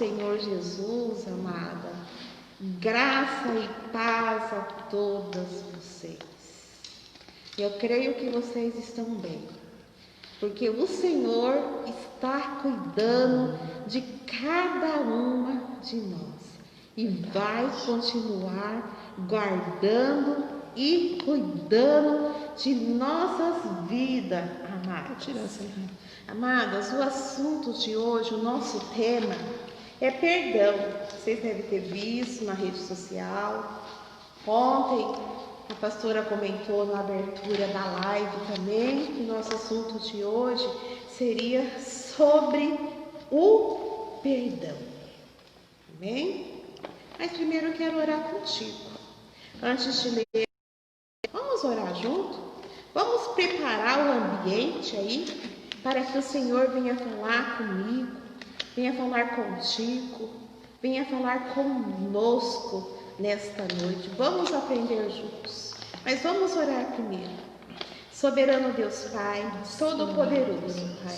Senhor Jesus, amada. Graça e paz a todas vocês. Eu creio que vocês estão bem, porque o Senhor está cuidando de cada uma de nós e vai continuar guardando e cuidando de nossas vidas, amadas. Amadas, o assunto de hoje, o nosso tema é perdão. Vocês devem ter visto na rede social. Ontem a pastora comentou na abertura da live também que nosso assunto de hoje seria sobre o perdão. Amém? Mas primeiro eu quero orar contigo. Antes de ler, vamos orar junto? Vamos preparar o ambiente aí para que o Senhor venha falar comigo, venha falar contigo, venha falar conosco nesta noite. Vamos aprender juntos, mas vamos orar primeiro. Soberano Deus Pai, Todo-Poderoso Pai,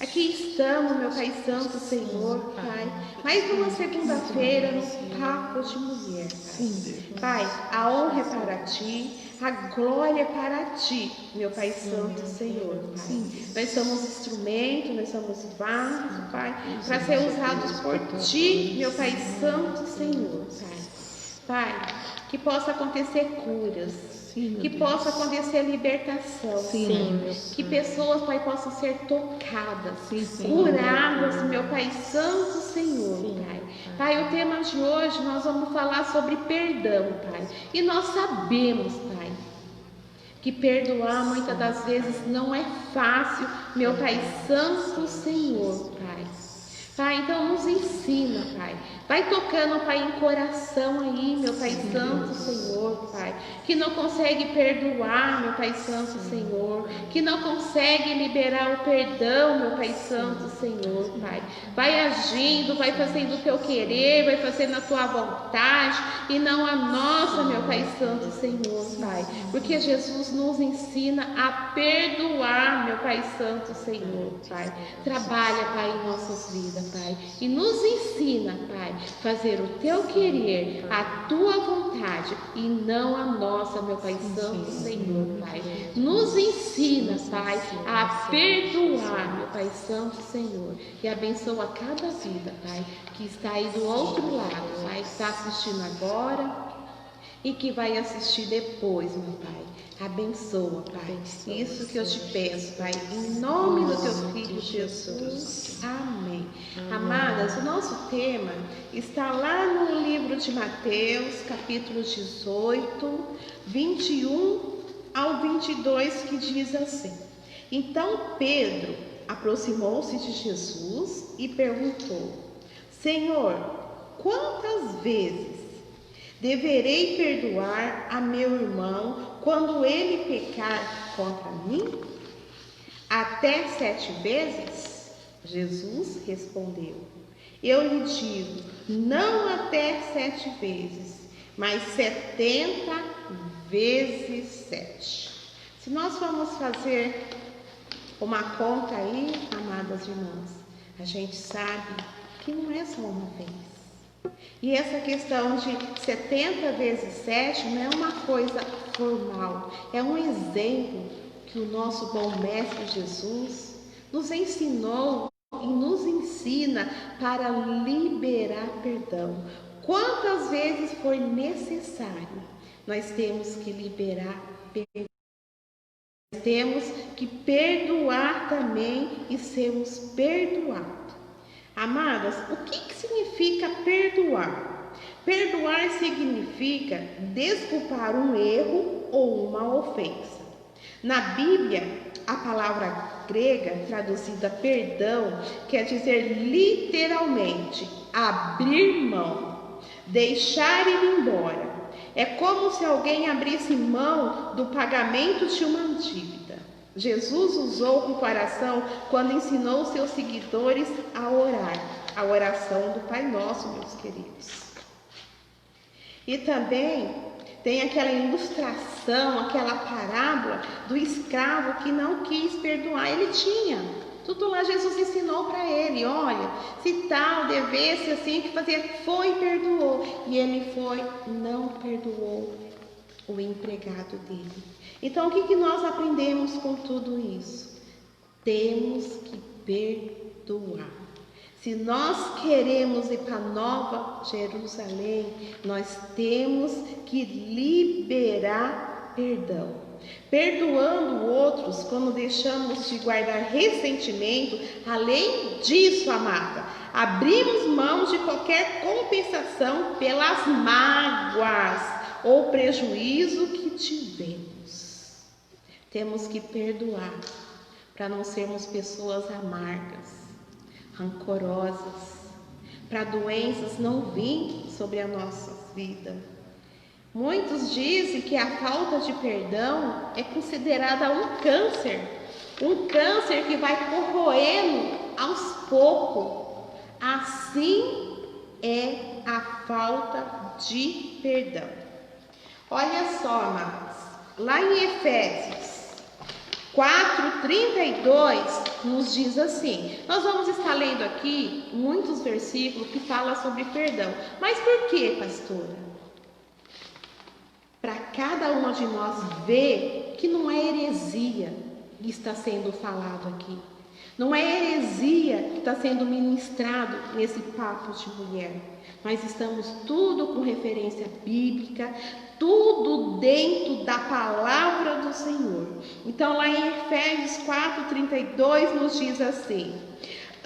aqui estamos, meu Pai Santo Senhor, Pai, mais uma segunda-feira no Papo de Mulher, Pai. Pai, a honra é para Ti, a glória é para Ti, meu Pai Santo Senhor, Pai. Nós somos instrumentos, nós somos vasos, Pai, para ser usados por Ti, meu Pai Santo Senhor, Pai. Pai, que possa acontecer curas, que possa acontecer libertação, que pessoas, Pai, possam ser tocadas, curadas, meu Pai Santo Senhor, Pai. Pai, o tema de hoje nós vamos falar sobre perdão, Pai, e nós sabemos, Pai, que perdoar muitas das vezes não é fácil, meu Pai Santo Senhor, Pai. Pai, então nos ensina, Pai. Vai tocando, Pai, em coração aí, meu Pai Santo Senhor, Pai, que não consegue perdoar, meu Pai Santo Senhor, que não consegue liberar o perdão, meu Pai Santo Senhor, Pai. Vai agindo, vai fazendo o teu querer, vai fazendo a tua vontade e não a nossa, meu Pai Santo Senhor, Pai, porque Jesus nos ensina a perdoar, meu Pai Santo Senhor, Pai. Trabalha, Pai, em nossas vidas, Pai, e nos ensina, Pai, fazer o teu querer, a tua vontade e não a nossa, meu Pai Santo Senhor, Pai. Nos ensina, Pai, a perdoar, meu Pai Santo Senhor, e abençoa cada vida, Pai, que está aí do outro lado, Pai, que está assistindo agora e que vai assistir depois, meu Pai. Abençoa, Pai. Isso que eu te peço, Pai, em nome do teu Filho Jesus. Amém. Amadas, o nosso tema está lá no livro de Mateus, capítulo 18, 21 ao 22, que diz assim: Então Pedro aproximou-se de Jesus e perguntou: Senhor, quantas vezes deverei perdoar a meu irmão quando ele pecar contra mim? Até 7 vezes? Jesus respondeu: Eu lhe digo, não até 7 vezes, mas 70 vezes 7. Se nós formos fazer uma conta aí, amadas irmãs, a gente sabe que não é só uma vez. E essa questão de 70 vezes 7 não é uma coisa formal, é um exemplo que o nosso bom Mestre Jesus nos ensinou e nos ensina para liberar perdão. Quantas vezes for necessário, nós temos que liberar perdão. Nós temos que perdoar também e sermos perdoados. Amadas, o que significa perdoar? Perdoar significa desculpar um erro ou uma ofensa. Na Bíblia, a palavra grega traduzida perdão quer dizer literalmente abrir mão, deixar ir embora. É como se alguém abrisse mão do pagamento de uma dívida. Jesus usou comparação quando ensinou seus seguidores a orar, a oração do Pai Nosso, meus queridos. E também tem aquela ilustração, aquela parábola do escravo que não quis perdoar. Ele tinha tudo lá Mas Jesus ensinou para ele, olha, se tal devesse assim, o que fazer? Foi e perdoou. E ele foi, não perdoou o empregado dele. Então, o que nós aprendemos com tudo isso? Temos que perdoar. Se nós queremos ir para Nova Jerusalém, nós temos que liberar perdão. Perdoando outros quando deixamos de guardar ressentimento. Além disso, amada, abrimos mão de qualquer compensação pelas mágoas ou prejuízo que tivemos. Temos que perdoar para não sermos pessoas amargas, rancorosas, para doenças não virem sobre a nossa vida. Muitos dizem que a falta de perdão é considerada um câncer que vai corroendo aos poucos. Assim é a falta de perdão. Olha só, amados, lá em Efésios 4:32 nos diz assim. Nós vamos estar lendo aqui muitos versículos que falam sobre perdão. Mas por que, pastora? Para cada uma de nós ver que não é heresia que está sendo falado aqui. Não é heresia que está sendo ministrado nesse papo de mulher. Mas estamos tudo com referência bíblica, tudo dentro da palavra do Senhor. Então lá em Efésios 4:32 nos diz assim: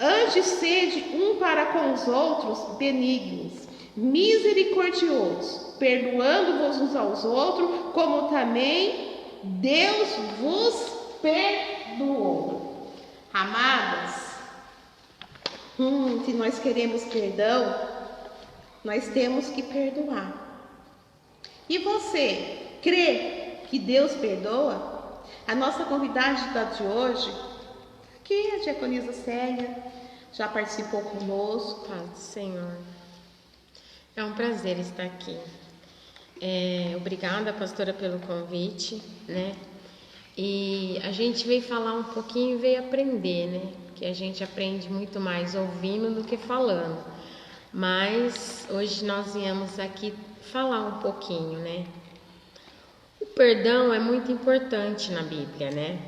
antes sede um para com os outros benignos, misericordiosos, perdoando-vos uns aos outros, como também Deus vos perdoou. Amadas, se nós queremos perdão, nós temos que perdoar. E você crê que Deus perdoa? A nossa convidada de hoje, aqui a diaconisa Célia, já participou conosco. Paz do Senhor. É um prazer estar aqui. Obrigada, pastora, pelo convite, né? E a gente veio falar um pouquinho e veio aprender, né? Porque a gente aprende muito mais ouvindo do que falando. Mas hoje nós viemos aqui falar um pouquinho, né? O perdão é muito importante na Bíblia, né?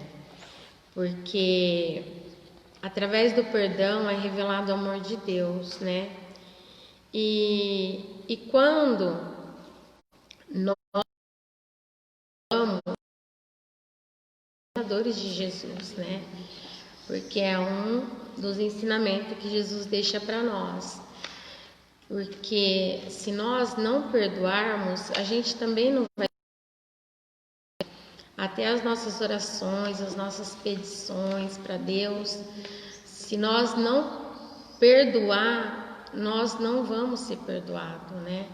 Porque através do perdão é revelado o amor de Deus, né? E quando nós amamos de Jesus, né? Porque é um dos ensinamentos que Jesus deixa para nós. Porque se nós não perdoarmos, a gente também não vai. Até as nossas orações, as nossas petições para Deus, se nós não perdoar, nós não vamos ser perdoados, né?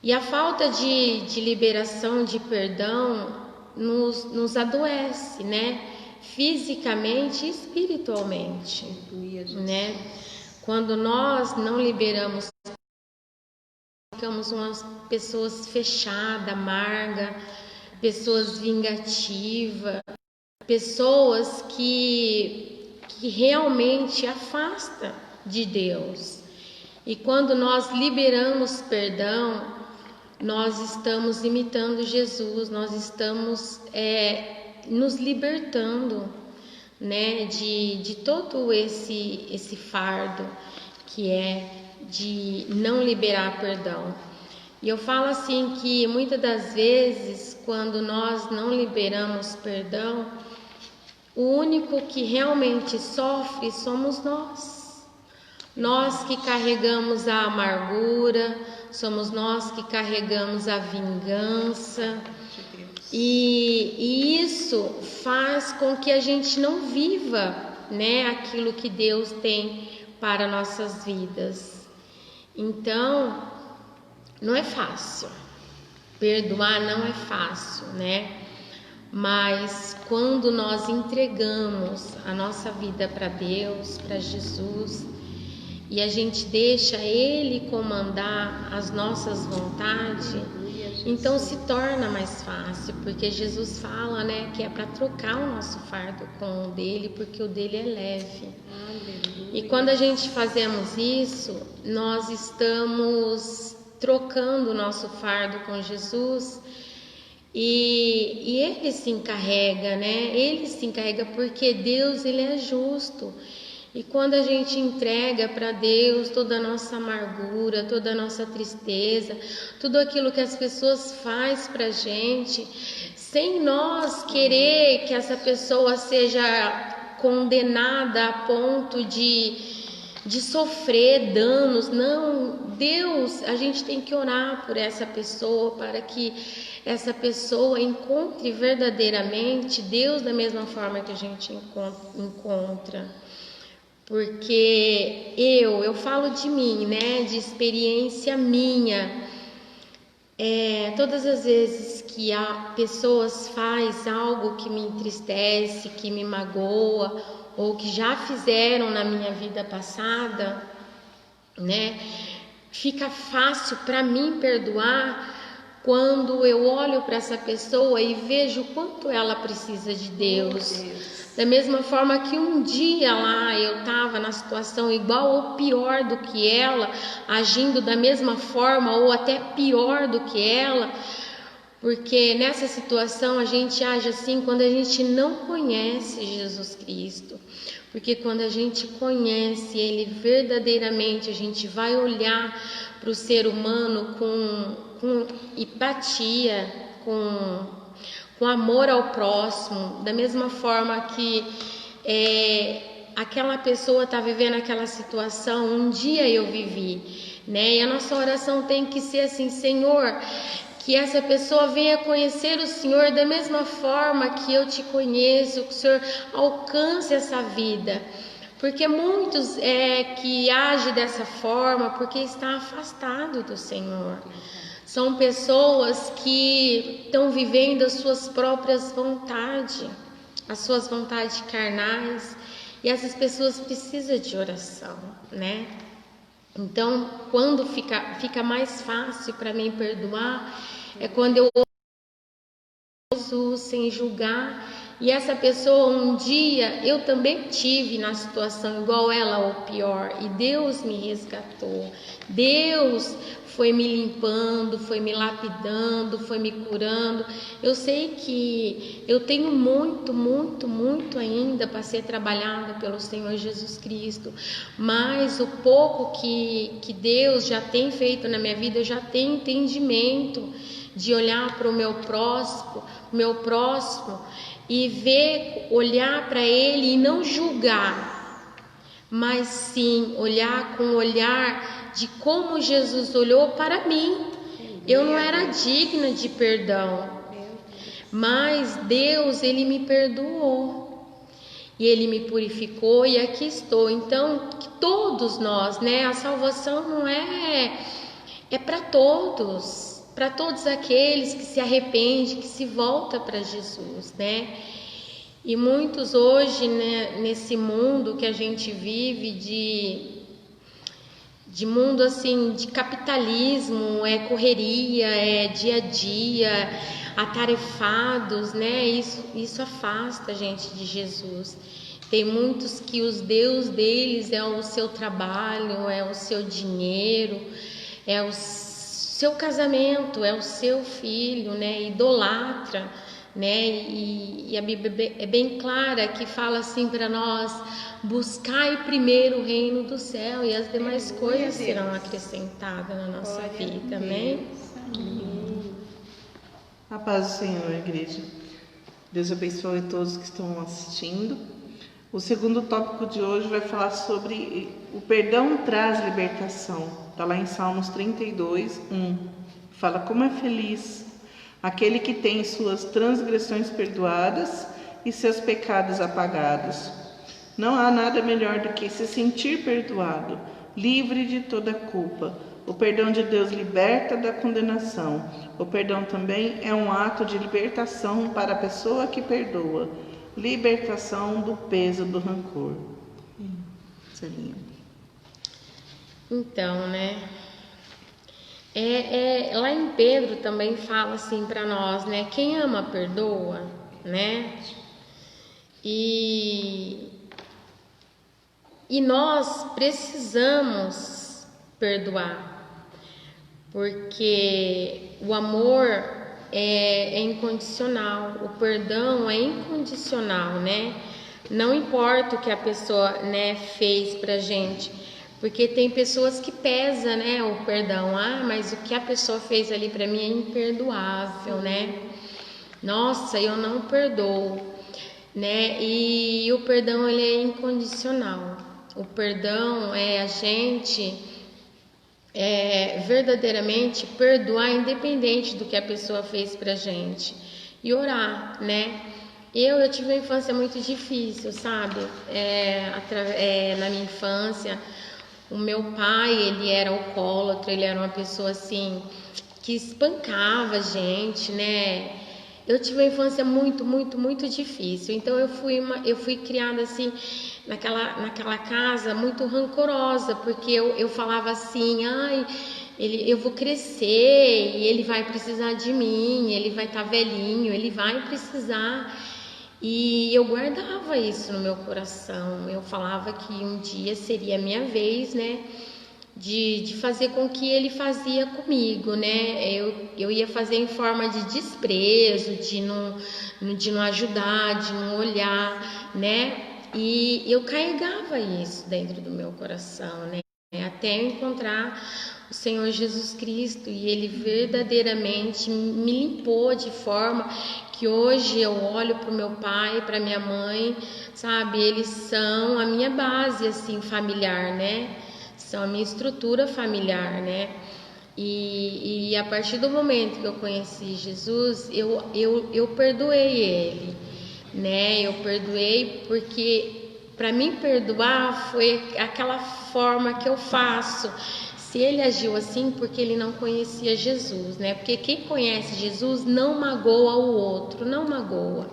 E a falta de liberação de perdão nos adoece, né? Fisicamente e espiritualmente, né? Quando nós não liberamos, ficamos umas pessoas fechadas, amargas, pessoas vingativas, pessoas que realmente afastam de Deus. E quando nós liberamos perdão, nós estamos imitando Jesus, nós estamos nos libertando, né, de todo esse fardo que é de não liberar perdão. E eu falo assim que muitas das vezes, quando nós não liberamos perdão, o único que realmente sofre somos nós. Nós que carregamos a amargura, somos nós que carregamos a vingança. E isso faz com que a gente não viva, né, aquilo que Deus tem para nossas vidas. Então, não é fácil. Perdoar não é fácil, né? Mas quando nós entregamos a nossa vida para Deus, para Jesus, e a gente deixa Ele comandar as nossas vontades, Então se torna mais fácil, porque Jesus fala, né, que é para trocar o nosso fardo com o dele, porque o dele é leve. E quando a gente fazemos isso, nós estamos trocando o nosso fardo com Jesus. E ele se encarrega, né? Ele se encarrega porque Deus, ele é justo. E quando a gente entrega para Deus toda a nossa amargura, toda a nossa tristeza, tudo aquilo que as pessoas fazem para a gente, sem nós querer que essa pessoa seja condenada a ponto de sofrer danos, não, Deus, a gente tem que orar por essa pessoa para que essa pessoa encontre verdadeiramente Deus da mesma forma que a gente encontra. Porque eu falo de mim, né, de experiência minha, todas as vezes que a pessoas faz algo que me entristece, que me magoa, ou que já fizeram na minha vida passada, né, fica fácil para mim perdoar quando eu olho para essa pessoa e vejo o quanto ela precisa de Deus. Da mesma forma que um dia lá eu estava na situação igual ou pior do que ela, agindo da mesma forma ou até pior do que ela, porque nessa situação a gente age assim quando a gente não conhece Jesus Cristo. Porque quando a gente conhece Ele verdadeiramente, a gente vai olhar para o ser humano com empatia, com amor ao próximo, da mesma forma que aquela pessoa está vivendo aquela situação, um dia eu vivi, né? E a nossa oração tem que ser assim: Senhor, que essa pessoa venha conhecer o Senhor da mesma forma que eu te conheço, que o Senhor alcance essa vida. Porque muitos que agem dessa forma porque está afastado do Senhor. São pessoas que estão vivendo as suas próprias vontades, as suas vontades carnais, e essas pessoas precisam de oração, né? Então, quando fica mais fácil para mim perdoar, é quando eu ouço Jesus sem julgar. E essa pessoa, um dia, eu também tive na situação igual ela ou pior, e Deus me resgatou. Deus foi me limpando, foi me lapidando, foi me curando. Eu sei que eu tenho muito, muito, muito ainda para ser trabalhado pelo Senhor Jesus Cristo, mas o pouco que Deus já tem feito na minha vida, eu já tenho entendimento de olhar para o meu próximo e ver, olhar para ele e não julgar, mas sim olhar com o olhar de como Jesus olhou para mim. Eu não era digna de perdão, mas Deus, ele me perdoou e ele me purificou e aqui estou. Então, que todos nós, né, a salvação não é para todos. Para todos aqueles que se arrependem, que se voltam para Jesus, né? E muitos hoje, né, nesse mundo que a gente vive de mundo assim, de capitalismo, correria, dia a dia, atarefados, né? Isso afasta a gente de Jesus. Tem muitos que os Deus deles é o seu trabalho, é o seu dinheiro, é o seu casamento, é o seu filho, né? Idolatra, né? E a Bíblia é bem clara que fala assim para nós: buscai primeiro o reino do céu e as demais coisas serão acrescentadas na nossa vida, amém? A paz do Senhor, igreja. Deus abençoe todos que estão assistindo. O segundo tópico de hoje vai falar sobre o perdão traz libertação. Está lá em Salmos 32, 1. Fala: como é feliz aquele que tem suas transgressões perdoadas e seus pecados apagados. Não há nada melhor do que se sentir perdoado, livre de toda culpa. O perdão de Deus liberta da condenação. O perdão também é um ato de libertação para a pessoa que perdoa. Libertação do peso do rancor. Então, né? Lá em Pedro também fala assim para nós, né? Quem ama perdoa, né? E nós precisamos perdoar, porque o amor é incondicional, o perdão é incondicional, né? Não importa o que a pessoa, né, fez pra gente, porque tem pessoas que pesam, né, o perdão. Mas o que a pessoa fez ali pra mim é imperdoável, né? Nossa, eu não perdoo, né? E o perdão, ele é incondicional. O perdão é a gente verdadeiramente perdoar, independente do que a pessoa fez pra gente, e orar, né? Eu tive uma infância muito difícil, sabe? Na minha infância, o meu pai, ele era alcoólatra, ele era uma pessoa assim que espancava a gente, né? Eu tive uma infância muito, muito, muito difícil. Então eu fui criada assim naquela casa muito rancorosa, porque eu falava assim, eu vou crescer e ele vai precisar de mim, ele vai estar velhinho, ele vai precisar. E eu guardava isso no meu coração. Eu falava que um dia seria a minha vez, né? De fazer com que ele fazia comigo, né? Eu ia fazer em forma de desprezo, de não ajudar, de não olhar, né? E eu carregava isso dentro do meu coração, né? Até eu encontrar o Senhor Jesus Cristo, e Ele verdadeiramente me limpou de forma que hoje eu olho para o meu pai, para minha mãe, sabe? Eles são a minha base, assim, familiar, né? São a minha estrutura familiar, né? E a partir do momento que eu conheci Jesus, eu perdoei ele, né? Eu perdoei porque para mim perdoar foi aquela forma que eu faço. Se ele agiu assim, porque ele não conhecia Jesus, né? Porque quem conhece Jesus não magoa o outro, não magoa.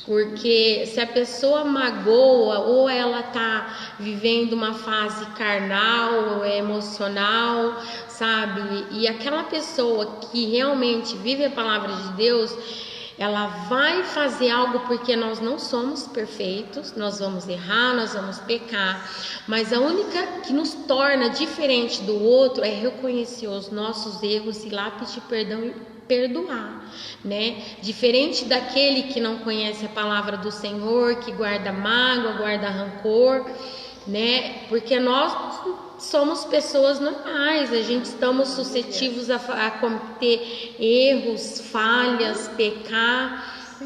Porque se a pessoa magoa, ou ela tá vivendo uma fase carnal ou emocional, sabe? E aquela pessoa que realmente vive a palavra de Deus, ela vai fazer algo, porque nós não somos perfeitos, nós vamos errar, nós vamos pecar, mas a única que nos torna diferente do outro é reconhecer os nossos erros, e lá pedir perdão e perdoar, né? Diferente daquele que não conhece a palavra do Senhor, que guarda mágoa, guarda rancor, né? Porque nós somos pessoas normais, a gente estamos suscetíveis a cometer erros, falhas, pecar,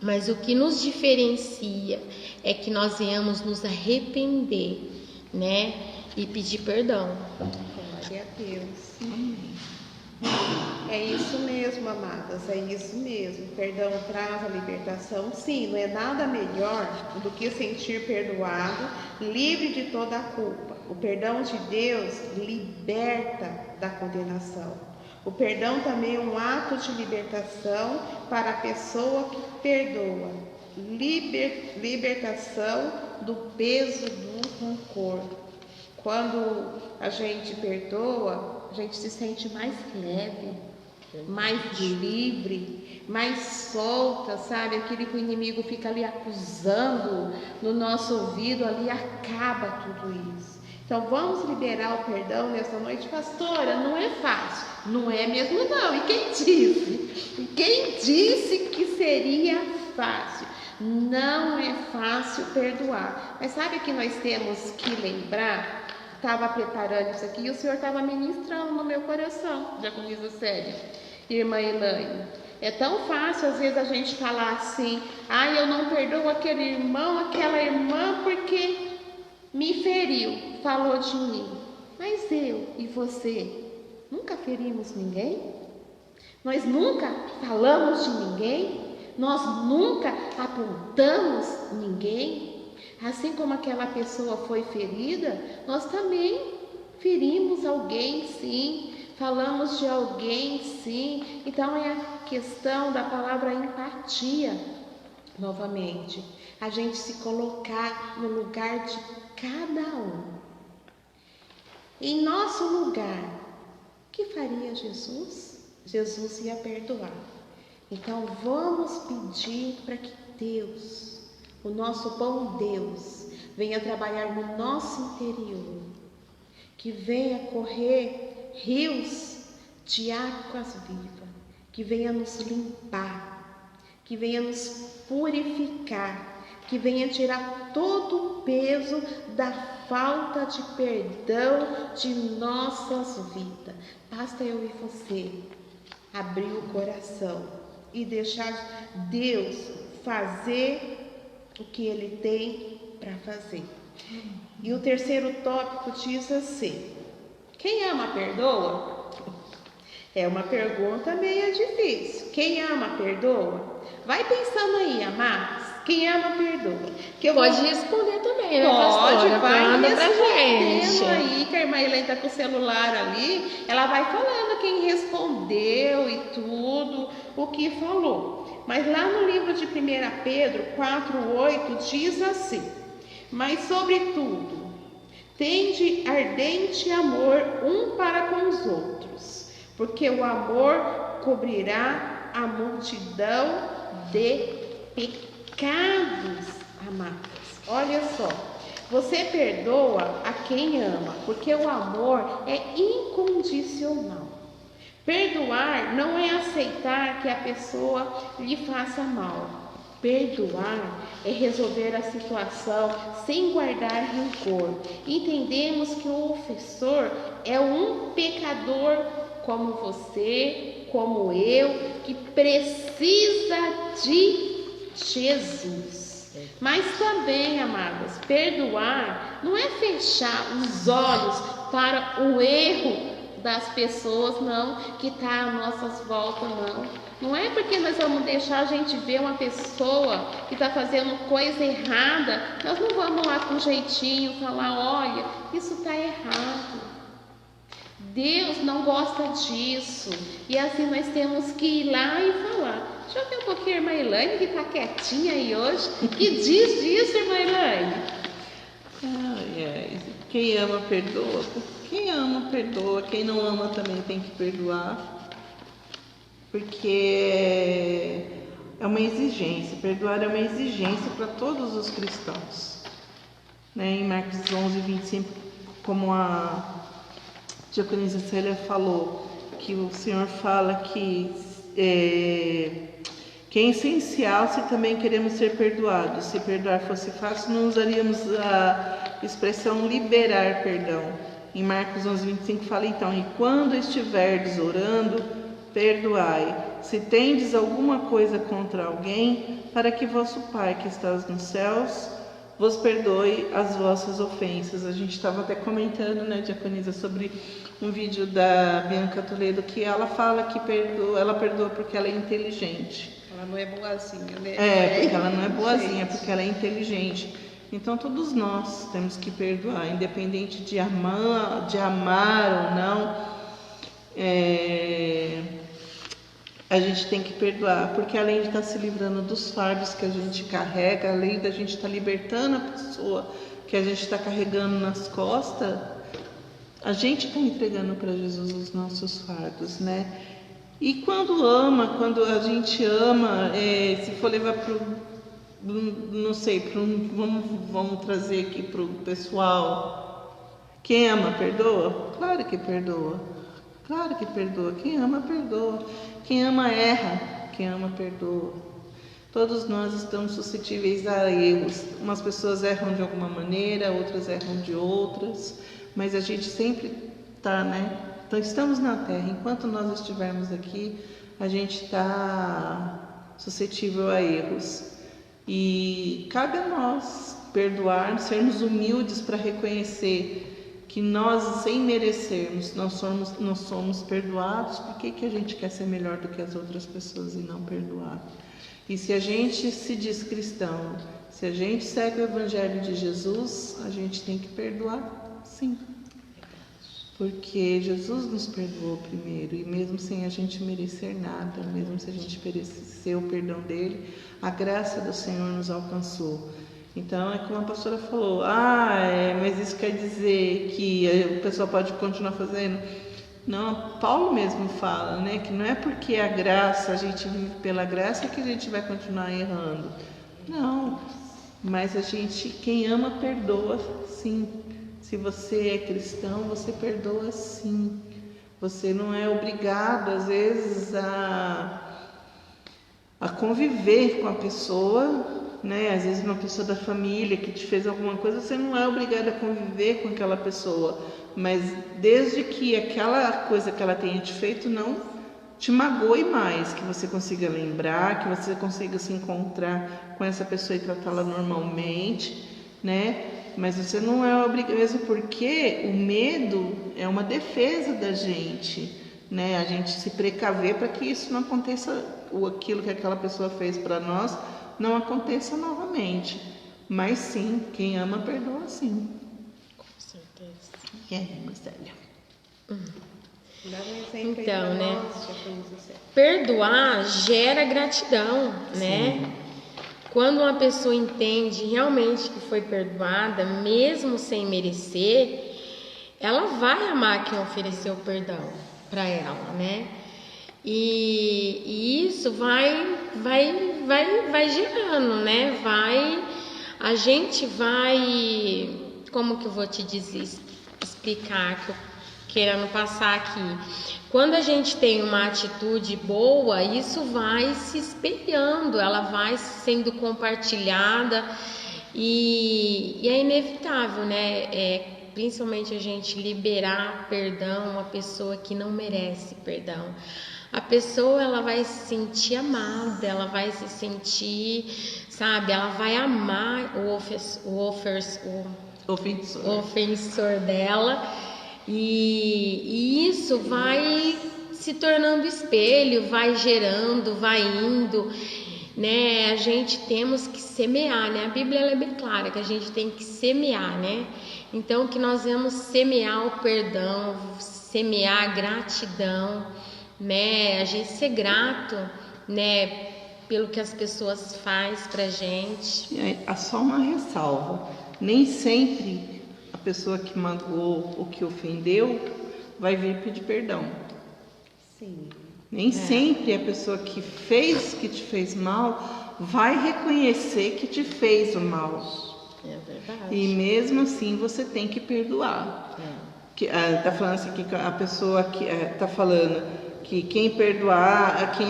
mas o que nos diferencia é que nós venhamos nos arrepender, né? E pedir perdão. Glória a Deus. É isso mesmo, amadas, é isso mesmo. Perdão traz a libertação. Sim, não é nada melhor do que sentir perdoado, livre de toda a culpa. O perdão de Deus liberta da condenação. O perdão também é um ato de libertação para a pessoa que perdoa. Libertação do peso do rancor. Quando a gente perdoa, a gente se sente mais leve, mais livre, mais solta, sabe? Aquele que o inimigo fica ali acusando no nosso ouvido, ali acaba tudo isso. Então vamos liberar o perdão nessa noite. Pastora, não é fácil. Não é mesmo não. E quem disse? E quem disse que seria fácil? Não é fácil perdoar. Mas sabe que nós temos que lembrar? Estava preparando isso aqui e o Senhor estava ministrando no meu coração, já com isso sério, irmã Elaine. É tão fácil às vezes a gente falar assim, eu não perdoo aquele irmão, aquela irmã porque me feriu, falou de mim. Mas eu e você nunca ferimos ninguém? Nós nunca falamos de ninguém? Nós nunca apontamos ninguém? Assim como aquela pessoa foi ferida, nós também ferimos alguém, sim. Falamos de alguém, sim. Então é a questão da palavra empatia. Novamente, a gente se colocar no lugar de cada um. Em nosso lugar, que faria Jesus? Jesus ia perdoar. Então vamos pedir para que Deus, o nosso bom Deus, venha trabalhar no nosso interior, que venha correr rios de águas vivas, que venha nos limpar, que venha nos purificar, que venha tirar todo o peso da falta de perdão de nossas vidas. Basta eu e você abrir o coração e deixar Deus fazer o que Ele tem para fazer. E o terceiro tópico diz assim: quem ama perdoa? É uma pergunta meio difícil. Quem ama perdoa? Vai pensando aí, amados. Quem ama perdoa. Pode responder também, né, pode, pastora? vai Manda pra respondendo gente. aí, que a irmã Helene está com o celular ali. Ela vai falando quem respondeu e tudo, o que falou. Mas lá no livro de 1 Pedro 4:8 diz assim: mas sobretudo, tende ardente amor um para com os outros, porque o amor cobrirá a multidão de pecados, amados. Olha só, você perdoa a quem ama, porque o amor é incondicional. Perdoar não é aceitar que a pessoa lhe faça mal. Perdoar é resolver a situação sem guardar rancor. Entendemos que o ofensor é um pecador como você, como eu, que precisa de Jesus. Mas também, amadas, perdoar não é fechar os olhos para o erro das pessoas, não, que está às nossas voltas, não. Não é porque nós vamos deixar a gente ver uma pessoa que está fazendo coisa errada, nós não vamos lá com jeitinho falar: olha, isso está errado. Deus não gosta disso. E assim nós temos que ir lá e falar. Deixa eu ver um pouquinho a irmã Elaine, que está quietinha aí hoje. Que diz disso, irmã Elaine? Quem ama, perdoa. Quem ama, perdoa. Quem não ama também tem que perdoar. Porque é uma exigência. Perdoar é uma exigência para todos os cristãos. Né? Em Marcos 11:25, como a diaconisa Célia falou, que o Senhor fala que é essencial se também queremos ser perdoados. Se perdoar fosse fácil, não usaríamos a expressão liberar perdão. Em Marcos 11:25 fala então: e quando estiverdes orando, perdoai, se tendes alguma coisa contra alguém, para que vosso Pai que estás nos céus vos perdoe as vossas ofensas. A gente estava até comentando, né, diaconisa, sobre um vídeo da Bianca Toledo, que ela fala que ela perdoa porque ela é inteligente. Ela não é boazinha, né? Porque ela não é boazinha, porque ela é inteligente. Então todos nós temos que perdoar, independente de amar ou não. A gente tem que perdoar, porque além de estar se livrando dos fardos que a gente carrega, além da gente estar libertando a pessoa que a gente está carregando nas costas, a gente está entregando para Jesus os nossos fardos, né? E quando a gente ama, se for levar para vamos trazer aqui para o pessoal, quem ama, perdoa? Claro que perdoa. Claro que perdoa. Quem ama, perdoa. Quem ama, erra. Quem ama, perdoa. Todos nós estamos suscetíveis a erros. Umas pessoas erram de alguma maneira, outras erram de outras. Mas a gente sempre está, né? Então, estamos na Terra. Enquanto nós estivermos aqui, a gente está suscetível a erros. E cabe a nós perdoar, sermos humildes para reconhecer que nós, sem merecermos, nós somos perdoados. Por que a gente quer ser melhor do que as outras pessoas e não perdoar? E se a gente se diz cristão, se a gente segue o Evangelho de Jesus, a gente tem que perdoar, sim. Porque Jesus nos perdoou primeiro, e mesmo sem a gente merecer nada, mesmo se a gente merecer o perdão dele, a graça do Senhor nos alcançou. Então, é como a pastora falou, mas isso quer dizer que o pessoal pode continuar fazendo? Não, Paulo mesmo fala, né, que não é porque a graça, a gente vive pela graça que a gente vai continuar errando. Não, mas quem ama perdoa sim. Se você é cristão, você perdoa sim. Você não é obrigado, às vezes, a conviver com a pessoa, né? Às vezes uma pessoa da família que te fez alguma coisa, você não é obrigado a conviver com aquela pessoa. Mas desde que aquela coisa que ela tenha te feito não te magoe mais, que você consiga lembrar, que você consiga se encontrar com essa pessoa e tratá-la normalmente, né? Mas você não é obrigado, mesmo porque o medo é uma defesa da gente, né? A gente se precaver para que isso não aconteça, ou aquilo que aquela pessoa fez para nós não aconteça novamente. Mas sim, quem ama perdoa sim. Com certeza. E aí, Marcélia? Dá um exemplo Então, aí pra né? nós, já foi você. Perdoar gera gratidão, né? Quando uma pessoa entende realmente que foi perdoada, mesmo sem merecer, ela vai amar quem ofereceu perdão para ela, né? E isso vai gerando, né? A gente vai, como que eu vou te explicar, que eu querendo passar aqui. Quando a gente tem uma atitude boa, isso vai se espelhando, ela vai sendo compartilhada e é inevitável, né? Principalmente a gente liberar perdão a uma pessoa que não merece perdão. A pessoa, ela vai se sentir amada, ela vai se sentir, sabe, ela vai amar o ofensor dela. E isso vai se tornando espelho, vai gerando, vai indo, né? A gente temos que semear, né? A Bíblia ela é bem clara que a gente tem que semear, né? Então que nós vamos semear o perdão, semear a gratidão, né? A gente ser grato, né? Pelo que as pessoas fazem pra gente. Há só uma ressalva. Nem sempre a pessoa que magoou ou que ofendeu vai vir pedir perdão. Sim. Nem sempre a pessoa que te fez mal vai reconhecer que te fez o mal. É verdade. E mesmo assim você tem que perdoar. Tá falando assim que a pessoa que tá falando que quem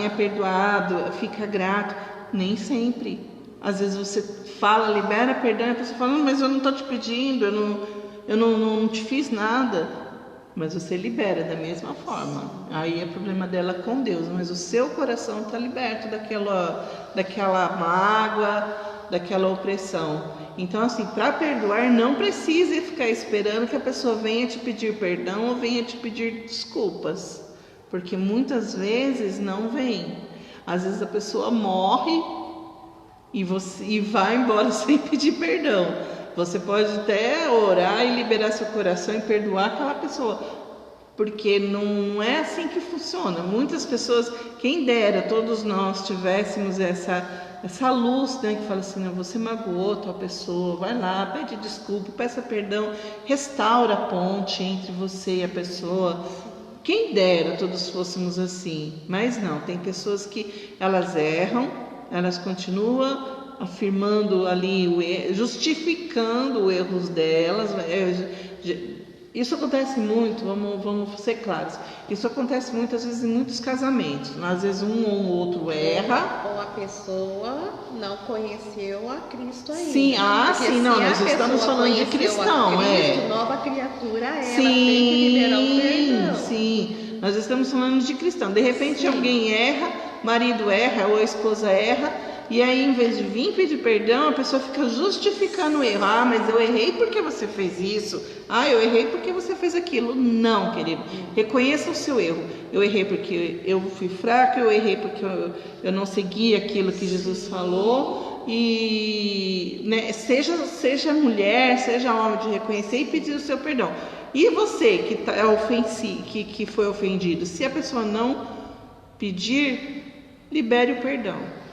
é perdoado fica grato. Nem sempre. Às vezes você fala, libera perdão, e a pessoa fala, não, mas eu não estou te pedindo, eu não te fiz nada. Mas você libera da mesma forma. Aí é problema dela com Deus, mas o seu coração está liberto daquela mágoa, daquela opressão. Então, assim, para perdoar, não precisa ficar esperando que a pessoa venha te pedir perdão ou venha te pedir desculpas. Porque muitas vezes não vem. Às vezes a pessoa morre e vai embora sem pedir perdão. Você pode até orar e liberar seu coração e perdoar aquela pessoa, porque não é assim que funciona. Muitas pessoas, quem dera todos nós tivéssemos essa luz, né, que fala assim, não, você magoou tua pessoa, vai lá, pede desculpa, peça perdão, restaura a ponte entre você e a pessoa. Quem dera todos fôssemos assim, mas não, tem pessoas que elas erram, elas continuam afirmando ali, justificando os erros delas. Isso acontece muito, vamos ser claros. Isso acontece muitas vezes em muitos casamentos. Às vezes um ou outro erra. Ou a pessoa não conheceu a Cristo ainda. Sim, Porque não, se nós estamos falando de cristão, Cristo, nova criatura, ela sim, tem que liberar o perdão. Sim, nós estamos falando de cristão. De repente alguém erra, marido erra ou a esposa erra. E aí, em vez de vir pedir perdão, a pessoa fica justificando o erro. Ah, mas eu errei porque você fez isso. Ah, eu errei porque você fez aquilo. Não, querido. Reconheça o seu erro. Eu errei porque eu fui fraco, eu errei porque eu não segui aquilo que Jesus falou. E né, seja mulher, seja homem, de reconhecer e pedir o seu perdão. E você que foi ofendido, se a pessoa não pedir, libere o perdão.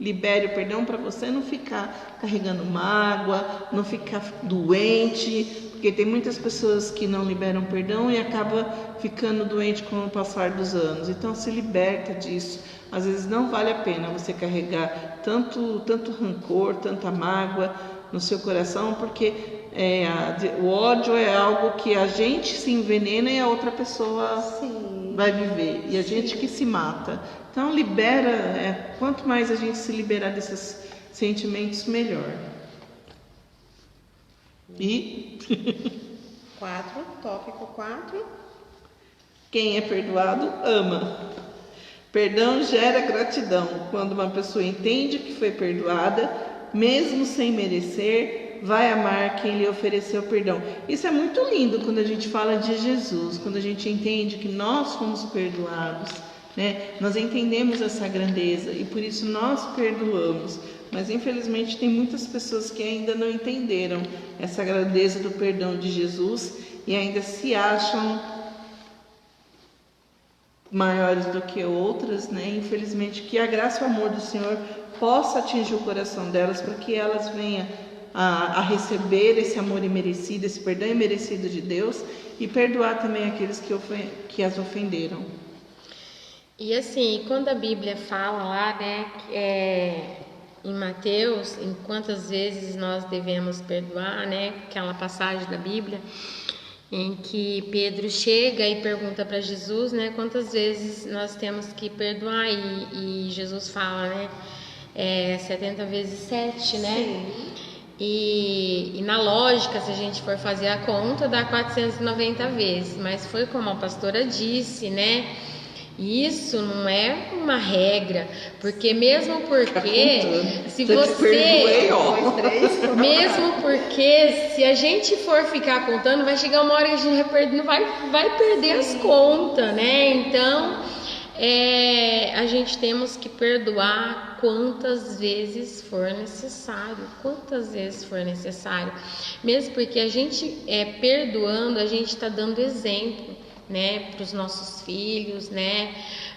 libere o perdão para você não ficar carregando mágoa, não ficar doente, porque tem muitas pessoas que não liberam perdão e acaba ficando doente com o passar dos anos. Então se liberta disso. Às vezes não vale a pena você carregar tanto rancor, tanta mágoa no seu coração, porque o ódio é algo que a gente se envenena e a outra pessoa vai viver, e a gente que se mata. Então libera, quanto mais a gente se liberar desses sentimentos, melhor. E 4, tópico 4. Quem é perdoado ama. Perdão gera gratidão. Quando uma pessoa entende que foi perdoada, mesmo sem merecer, vai amar quem lhe ofereceu perdão. Isso é muito lindo quando a gente fala de Jesus, quando a gente entende que nós fomos perdoados, né? Nós entendemos essa grandeza e por isso nós perdoamos. Mas infelizmente tem muitas pessoas que ainda não entenderam essa grandeza do perdão de Jesus e ainda se acham maiores do que outras, né? Infelizmente, que a graça e o amor do Senhor possa atingir o coração delas para que elas venham a receber esse amor imerecido, esse perdão imerecido de Deus e perdoar também aqueles que as ofenderam. E assim, quando a Bíblia fala lá, né, em Mateus, em quantas vezes nós devemos perdoar, né, aquela passagem da Bíblia em que Pedro chega e pergunta para Jesus, né, quantas vezes nós temos que perdoar, e Jesus fala, né, 70 vezes 7, né? Sim. E na lógica, se a gente for fazer a conta, dá 490 vezes, mas foi como a pastora disse, né? Isso não é uma regra, porque mesmo porque se você mesmo porque se a gente for ficar contando, vai chegar uma hora que a gente vai perder as contas, né? Então a gente temos que perdoar quantas vezes for necessário, mesmo porque a gente perdoando, a gente está dando exemplo, né, para os nossos filhos, né,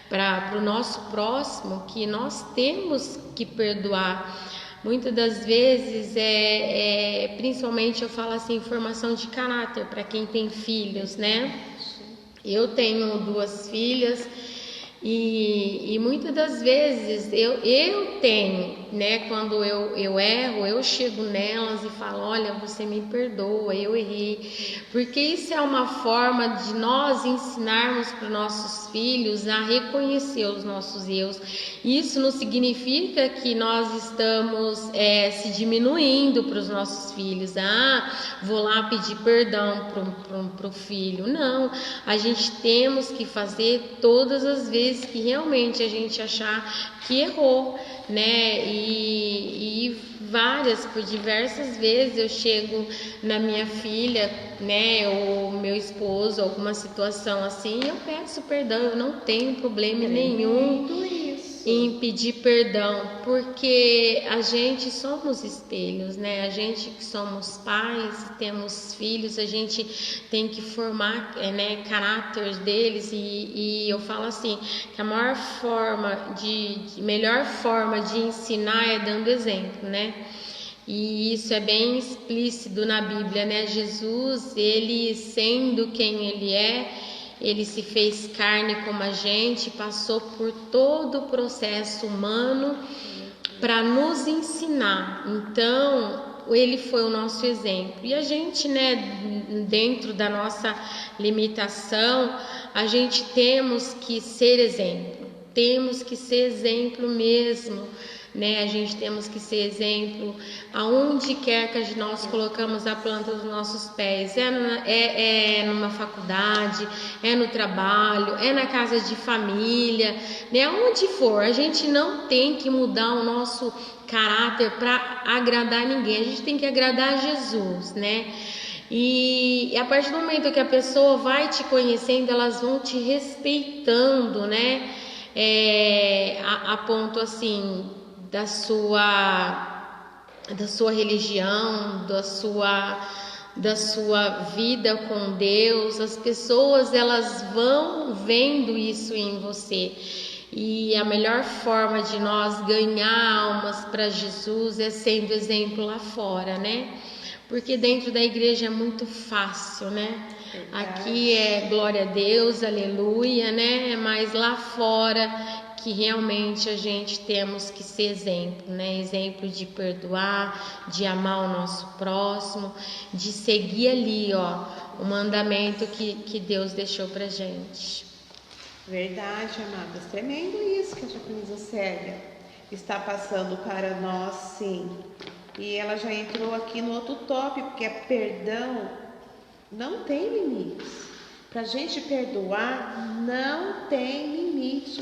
para o nosso próximo, que nós temos que perdoar. Muitas das vezes principalmente eu falo assim, formação de caráter para quem tem filhos, né? Eu tenho 2 filhas e muitas das vezes eu tenho, né, quando eu erro, eu chego nelas e falo, olha, você me perdoa, eu errei, porque isso é uma forma de nós ensinarmos para os nossos filhos a reconhecer os nossos erros. Isso não significa que nós estamos se diminuindo para os nossos filhos, vou lá pedir perdão para o filho, não, a gente temos que fazer todas as vezes que realmente a gente achar que errou, né? E por diversas vezes eu chego na minha filha, né, ou meu esposo, alguma situação assim, eu peço perdão, eu não tenho problema nenhum em pedir perdão, porque a gente somos espelhos, né? A gente que somos pais, temos filhos, a gente tem que formar, né, caráter deles, e eu falo assim, que a melhor forma de ensinar é dando exemplo, né? E isso é bem explícito na Bíblia, né? Jesus, ele sendo quem ele ele se fez carne como a gente, passou por todo o processo humano para nos ensinar. Então, ele foi o nosso exemplo. E a gente, né, dentro da nossa limitação, a gente temos que ser exemplo. Temos que ser exemplo mesmo, né? A gente temos que ser exemplo aonde quer que nós colocamos a planta dos nossos pés, numa faculdade, no trabalho, na casa de família, né? Onde for, a gente não tem que mudar o nosso caráter para agradar ninguém, a gente tem que agradar Jesus, né? E a partir do momento que a pessoa vai te conhecendo, elas vão te respeitando, né? A ponto assim da sua religião, da sua vida com Deus. As pessoas, elas vão vendo isso em você. E a melhor forma de nós ganhar almas para Jesus é sendo exemplo lá fora, né? Porque dentro da igreja é muito fácil, né? Aqui é glória a Deus, aleluia, né? Mas lá fora que realmente a gente temos que ser exemplo, né? Exemplo de perdoar, de amar o nosso próximo, de seguir ali, ó, o mandamento que Deus deixou pra gente. Verdade, amadas. Tremendo isso que a Japonesa Célia está passando para nós, sim. E ela já entrou aqui no outro tópico, que é perdão não tem limites. Para a gente perdoar, não tem limite.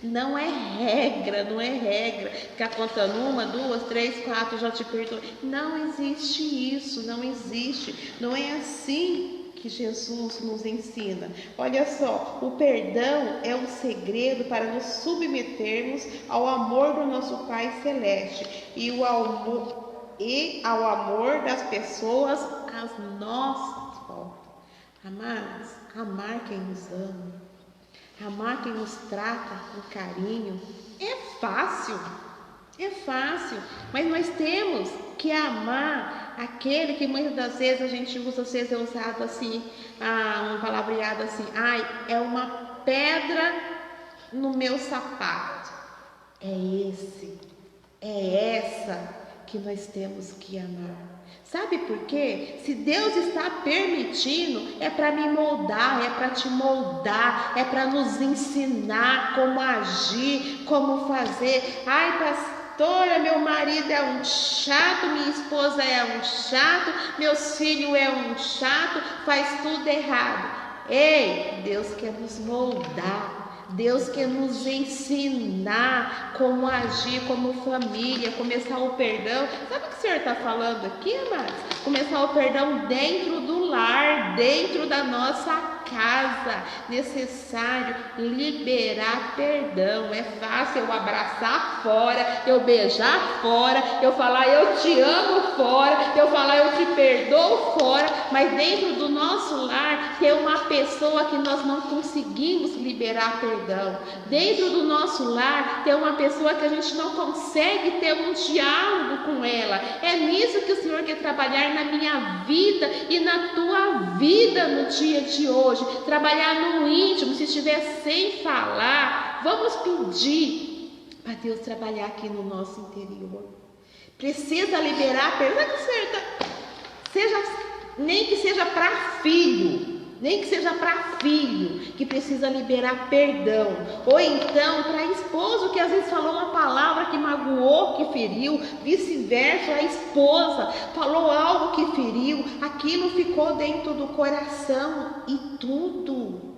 Não é regra, não é regra. Ficar contando 1, 2, 3, 4, já te perdoei. Não existe isso, não existe. Não é assim que Jesus nos ensina. Olha só, o perdão é o segredo para nos submetermos ao amor do nosso Pai Celeste e ao amor das pessoas às nossas voltas. Amados, amar quem nos ama, amar quem nos trata com carinho, é fácil, mas nós temos que amar aquele que muitas das vezes a gente usa, às vezes é usado assim, um palavreado assim, é uma pedra no meu sapato. É essa que nós temos que amar. Sabe por quê? Se Deus está permitindo, é para me moldar, é para te moldar, é para nos ensinar como agir, como fazer. Pastora, meu marido é um chato, minha esposa é um chato, meus filhos é um chato, faz tudo errado. Ei, Deus quer nos moldar. Deus quer nos ensinar como agir como família, começar o perdão. Sabe o que o Senhor está falando aqui, amados? Começar o perdão dentro do lar, dentro da nossa casa. Necessário liberar perdão. É fácil eu abraçar fora, eu beijar fora, eu falar eu te amo fora, eu falar eu te perdoo fora, mas dentro do nosso lar tem uma pessoa que nós não conseguimos liberar perdão. Dentro do nosso lar tem uma pessoa que a gente não consegue ter um diálogo com ela. É nisso que o Senhor quer trabalhar na minha vida e na tua vida no dia de hoje. Trabalhar no íntimo. Se estiver sem falar, vamos pedir para Deus trabalhar aqui no nosso interior. Precisa liberar perdão. Nem que seja para filho. Nem que seja para filho que precisa liberar perdão, ou então para esposo que às vezes falou uma palavra que magoou, que feriu, vice-versa, a esposa falou algo que feriu, aquilo ficou dentro do coração e tudo.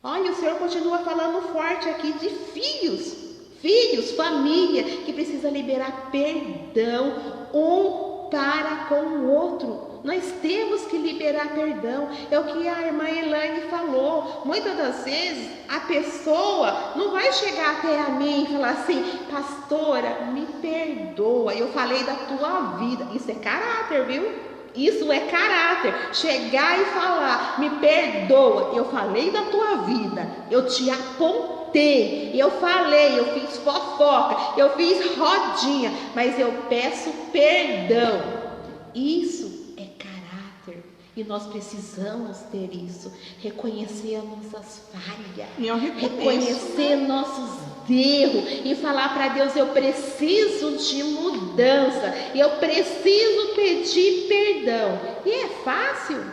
Olha, o Senhor continua falando forte aqui de filhos, família, que precisa liberar perdão um para com o outro. Nós temos que liberar perdão. É o que a irmã Elaine falou. Muitas das vezes a pessoa não vai chegar até a mim e falar assim: pastora, me perdoa, eu falei da tua vida. Isso é caráter, viu? Isso é caráter. Chegar e falar: me perdoa, eu falei da tua vida, eu te apontei, eu falei, eu fiz fofoca, eu fiz rodinha, mas eu peço perdão. Isso e nós precisamos ter isso, reconhecer as nossas falhas, reconhecer nossos erros e falar para Deus: eu preciso de mudança, eu preciso pedir perdão. E é fácil?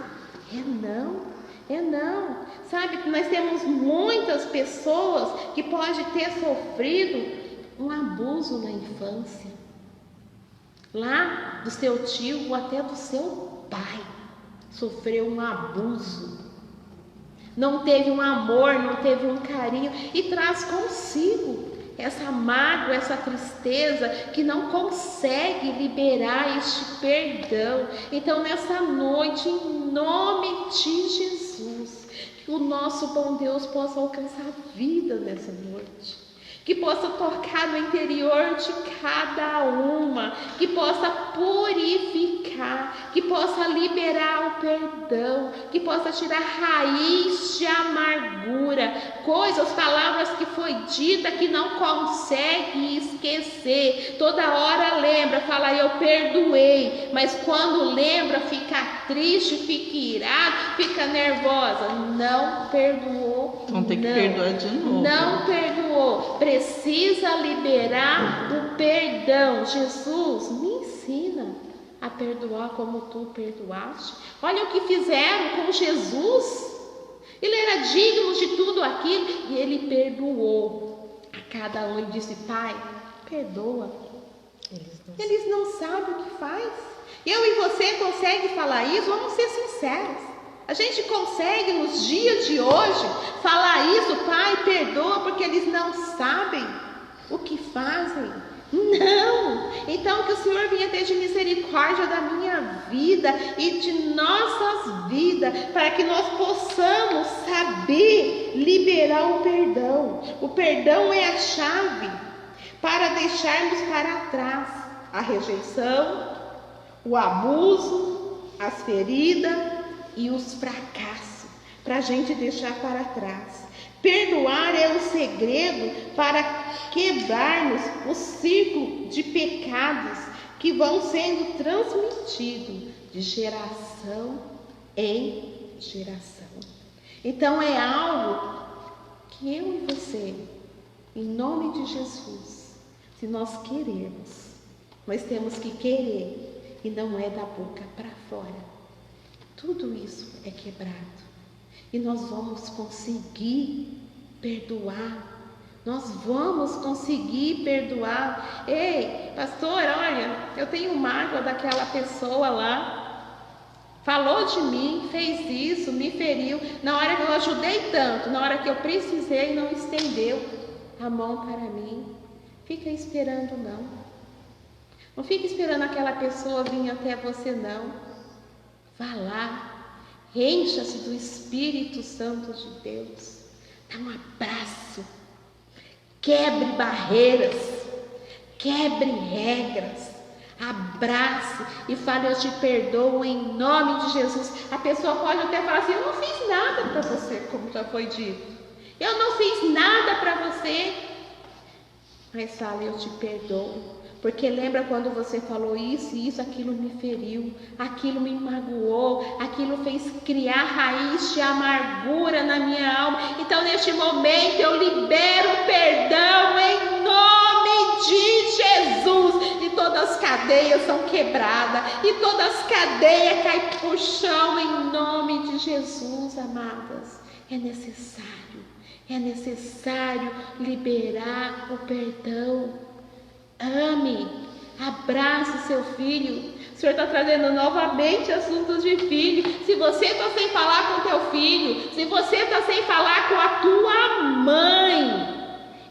É não. Sabe que nós temos muitas pessoas que podem ter sofrido um abuso na infância, lá do seu tio ou até do seu pai. Sofreu um abuso, não teve um amor, não teve um carinho e traz consigo essa mágoa, essa tristeza que não consegue liberar este perdão. Então nessa noite, em nome de Jesus, que o nosso bom Deus possa alcançar a vida nessa noite, que possa tocar no interior de cada uma, que possa purificar que possa liberar o perdão, que possa tirar raiz de amargura, coisas, palavras que foi dita que não consegue esquecer. Toda hora lembra, fala eu perdoei, mas quando lembra fica triste, fica irado, fica nervosa. Não perdoou. Então tem que perdoar de novo. Não perdoou. Precisa liberar o perdão. Jesus, me ensina a perdoar como tu perdoaste. Olha o que fizeram com Jesus. Ele era digno de tudo aquilo e ele perdoou a cada um. Ele disse: Pai, perdoa. Eles não sabem o que faz. Eu e você consegue falar isso? Vamos ser sinceros. A gente consegue nos dias de hoje falar isso: Pai, perdoa, porque eles não sabem o que fazem. Não! Então que o Senhor venha ter de misericórdia da minha vida e de nossas vidas, para que nós possamos saber liberar o perdão. O perdão é a chave para deixarmos para trás a rejeição, o abuso, as feridas e os fracassos, para a gente deixar para trás. Perdoar é o segredo para quebrarmos o círculo de pecados que vão sendo transmitidos de geração em geração. Então é algo que eu e você, em nome de Jesus, se nós querermos, nós temos que querer e não é da boca para fora. Tudo isso é quebrado. E nós vamos conseguir perdoar. Nós vamos conseguir perdoar. Ei, pastor, olha, eu tenho mágoa daquela pessoa lá. Falou de mim, fez isso, me feriu. Na hora que eu ajudei tanto, na hora que eu precisei, não estendeu a mão para mim. Fica esperando não. Não fica esperando aquela pessoa vir até você não. Vá lá. Encha-se do Espírito Santo de Deus. Dá um abraço. Quebre barreiras. Quebre regras. Abrace e fale: eu te perdoo em nome de Jesus. A pessoa pode até falar assim: eu não fiz nada para você, como já foi dito. Eu não fiz nada para você. Mas fale: eu te perdoo. Porque lembra quando você falou isso e isso, aquilo me feriu, aquilo me magoou, aquilo fez criar raiz de amargura na minha alma. Então neste momento eu libero perdão em nome de Jesus. E todas as cadeias são quebradas, e todas as cadeias caem por chão em nome de Jesus, amadas. É necessário liberar o perdão. Ame, abrace seu filho. O Senhor está trazendo novamente assuntos de filho. Se você está sem falar com teu filho, se você está sem falar com a tua mãe,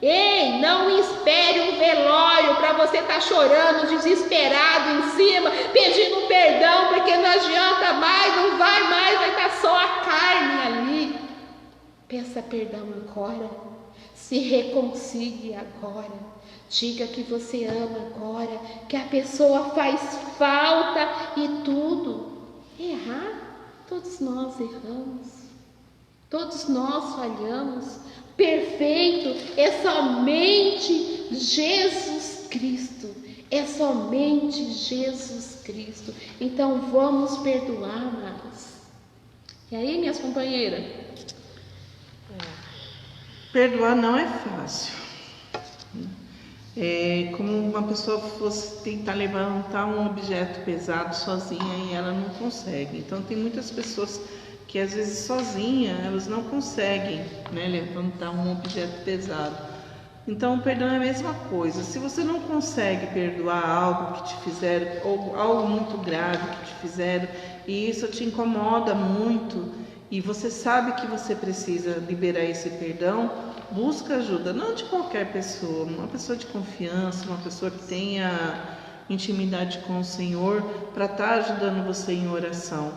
ei, não espere um velório para você estar chorando, desesperado em cima, pedindo perdão, porque não adianta mais, não vai mais, vai estar só a carne ali. Peça perdão agora, se reconcilie agora. Diga que você ama agora, que a pessoa faz falta e tudo. Errar, todos nós erramos, todos nós falhamos. Perfeito é somente Jesus Cristo, é somente Jesus Cristo. Então vamos perdoar, amados. E aí, minhas companheiras? Perdoar não é fácil. É como uma pessoa fosse tentar levantar um objeto pesado sozinha e ela não consegue. Então tem muitas pessoas que às vezes sozinha elas não conseguem, né, levantar um objeto pesado. Então o perdão é a mesma coisa. Se você não consegue perdoar algo que te fizeram, ou algo muito grave que te fizeram, e isso te incomoda muito, e você sabe que você precisa liberar esse perdão, busca ajuda, não de qualquer pessoa, uma pessoa de confiança, uma pessoa que tenha intimidade com o Senhor, para estar ajudando você em oração.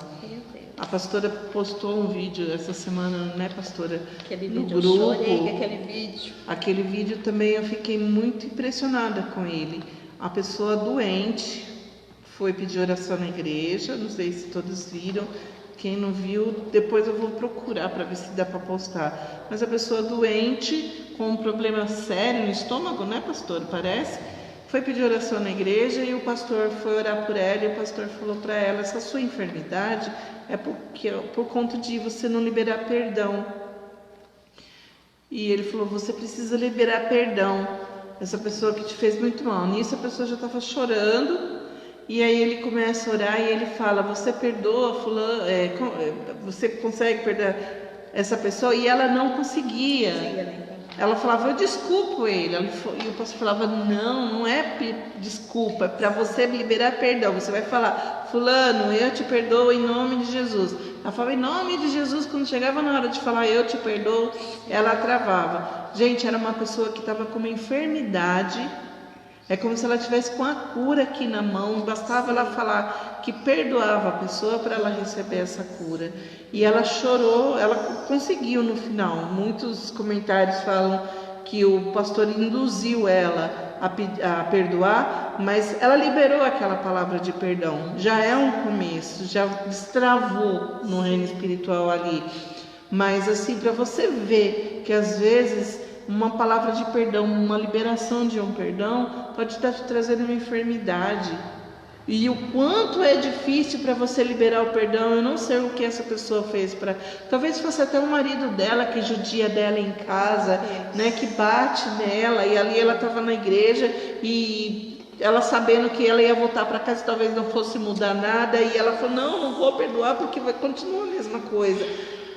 A pastora postou um vídeo essa semana, né, pastora? Aquele no vídeo, grupo. eu chorei com aquele vídeo. Aquele vídeo também eu fiquei muito impressionada com ele. A pessoa doente foi pedir oração na igreja, não sei se todos viram. Quem não viu, depois eu vou procurar para ver se dá para postar. Mas a pessoa doente, com um problema sério no estômago, né, pastor? Parece. Foi pedir oração na igreja e o pastor foi orar por ela e o pastor falou para ela: essa sua enfermidade é por conta de você não liberar perdão. E ele falou: você precisa liberar perdão. Essa pessoa que te fez muito mal. Nisso a pessoa já estava chorando. E aí ele começa a orar e ele fala: você perdoa fulano, você consegue perdoar essa pessoa? E ela não conseguia. Ela falava: eu desculpo ele. E o pastor falava: não é desculpa, é para você liberar perdão. Você vai falar: fulano, eu te perdoo em nome de Jesus. Ela falava em nome de Jesus. Quando chegava na hora de falar eu te perdoo, ela travava. Gente, era uma pessoa que estava com uma enfermidade. É como se ela tivesse com a cura aqui na mão. Bastava ela falar que perdoava a pessoa para ela receber essa cura. E ela chorou, ela conseguiu no final. Muitos comentários falam que o pastor induziu ela a perdoar, mas ela liberou aquela palavra de perdão. Já é um começo, já destravou no reino espiritual ali. Mas assim, para você ver que às vezes uma palavra de perdão, uma liberação de um perdão pode estar te trazendo uma enfermidade. E o quanto é difícil para você liberar o perdão. Eu não sei o que essa pessoa fez para... Talvez fosse até o marido dela que judia dela em casa, né, que bate nela. E ali ela estava na igreja e ela sabendo que ela ia voltar para casa, talvez não fosse mudar nada. E ela falou: não vou perdoar porque vai continuar a mesma coisa.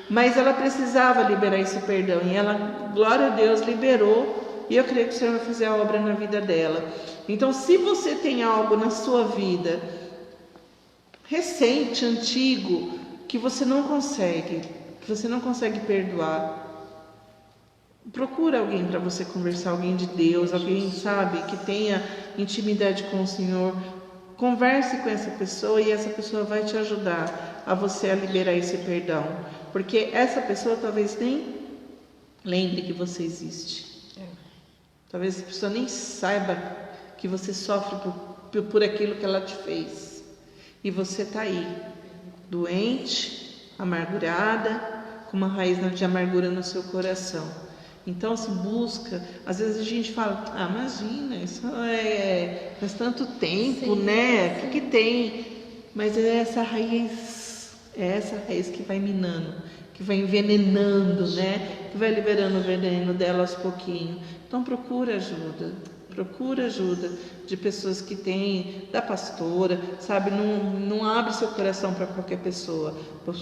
Mas ela precisava liberar esse perdão. E ela, glória a Deus, liberou. E eu creio que o Senhor vai fazer a obra na vida dela. Então, se você tem algo na sua vida recente, antigo, que você não consegue perdoar, procura alguém para você conversar, alguém de Deus, alguém, sabe, que tenha intimidade com o Senhor. Converse com essa pessoa e essa pessoa vai te ajudar a você a liberar esse perdão. Porque essa pessoa talvez nem lembre que você existe. Talvez essa pessoa nem saiba que você sofre por aquilo que ela te fez. E você está aí, doente, amargurada, com uma raiz de amargura no seu coração. Então se busca, às vezes a gente fala: imagina, isso faz tanto tempo, né? O que tem? Mas é essa raiz que vai minando, que vai envenenando, né? Que vai liberando o veneno dela aos pouquinhos. Então procura ajuda de pessoas que têm, da pastora, sabe? Não abre seu coração para qualquer pessoa.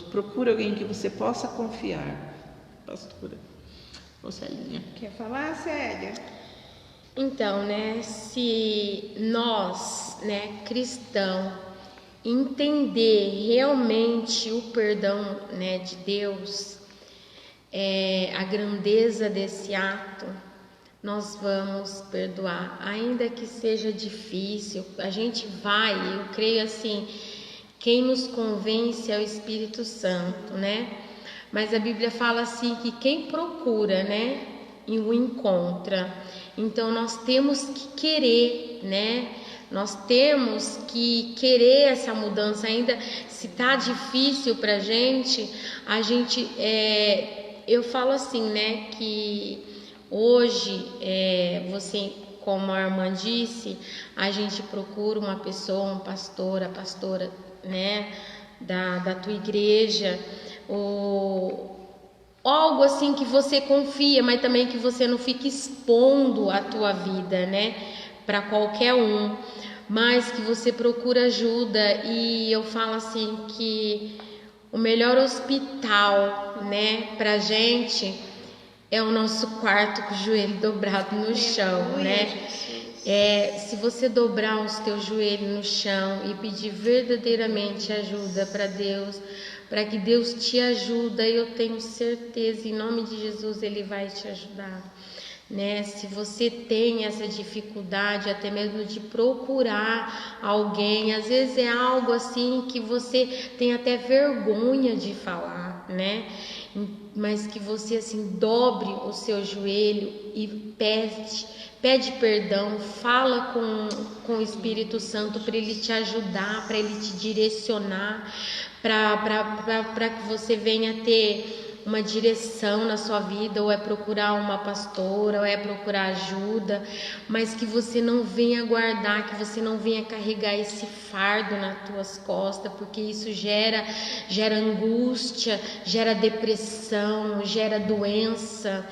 Procura alguém que você possa confiar. Pastora, ou Celinha. Quer falar, Célia? Então, né, se nós, né, cristãos, entender realmente o perdão, né, de Deus, a grandeza desse ato, nós vamos perdoar, ainda que seja difícil. A gente vai, eu creio assim, quem nos convence é o Espírito Santo, né? Mas a Bíblia fala assim que quem procura, né, e o encontra. Então nós temos que querer, né? Nós temos que querer essa mudança, ainda se tá difícil pra gente, eu falo assim, né, que hoje, você, como a irmã disse, a gente procura uma pessoa, um pastor, a pastora, né, da tua igreja, ou algo assim que você confia, mas também que você não fique expondo a tua vida, né, para qualquer um, mas que você procura ajuda. E eu falo assim que o melhor hospital, né, pra gente é o nosso quarto com o joelho dobrado no chão, né? Se você dobrar os teus joelhos no chão e pedir verdadeiramente ajuda para Deus, para que Deus te ajude, eu tenho certeza, em nome de Jesus, Ele vai te ajudar, né? Se você tem essa dificuldade até mesmo de procurar alguém, às vezes é algo assim que você tem até vergonha de falar, né? Mas que você assim dobre o seu joelho e pede perdão, fala com o Espírito Santo para ele te ajudar, para ele te direcionar, para que você venha ter uma direção na sua vida, ou é procurar uma pastora, ou é procurar ajuda, mas que você não venha guardar, que você não venha carregar esse fardo nas tuas costas, porque isso gera angústia, gera depressão, gera doença.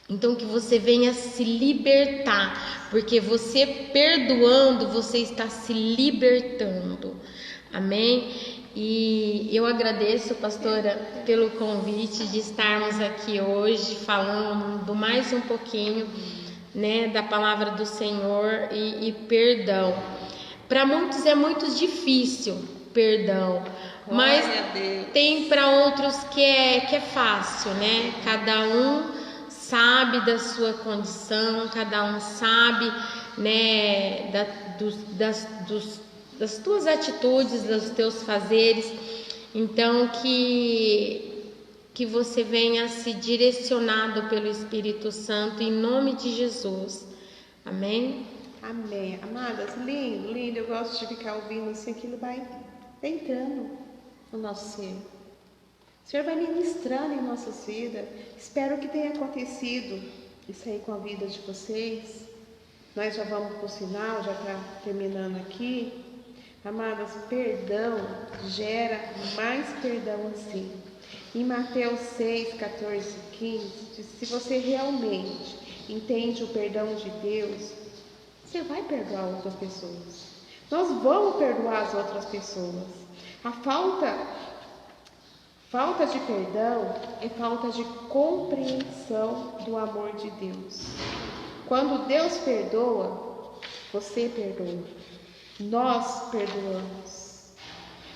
Então que você venha se libertar, porque você perdoando, você está se libertando. Amém? E eu agradeço, pastora, pelo convite de estarmos aqui hoje falando mais um pouquinho, né, da palavra do Senhor e perdão. Para muitos é muito difícil perdão, mas tem para outros que é fácil, né? Cada um sabe da sua condição, cada um sabe, né, das tuas atitudes, dos teus fazeres. Então que você venha se direcionado pelo Espírito Santo em nome de Jesus. Amém? Amém. Amadas, lindo, lindo. Eu gosto de ficar ouvindo assim, aquilo vai entrando no nosso ser. O Senhor vai ministrando em nossas vidas. Espero que tenha acontecido isso aí com a vida de vocês. Nós já vamos para o sinal, já está terminando aqui. Amadas, perdão gera mais perdão assim. Em Mateus 6, 14, 15, diz, se você realmente entende o perdão de Deus, você vai perdoar outras pessoas. Nós vamos perdoar as outras pessoas. A falta de perdão é falta de compreensão do amor de Deus. Quando Deus perdoa, você perdoa. Nós perdoamos.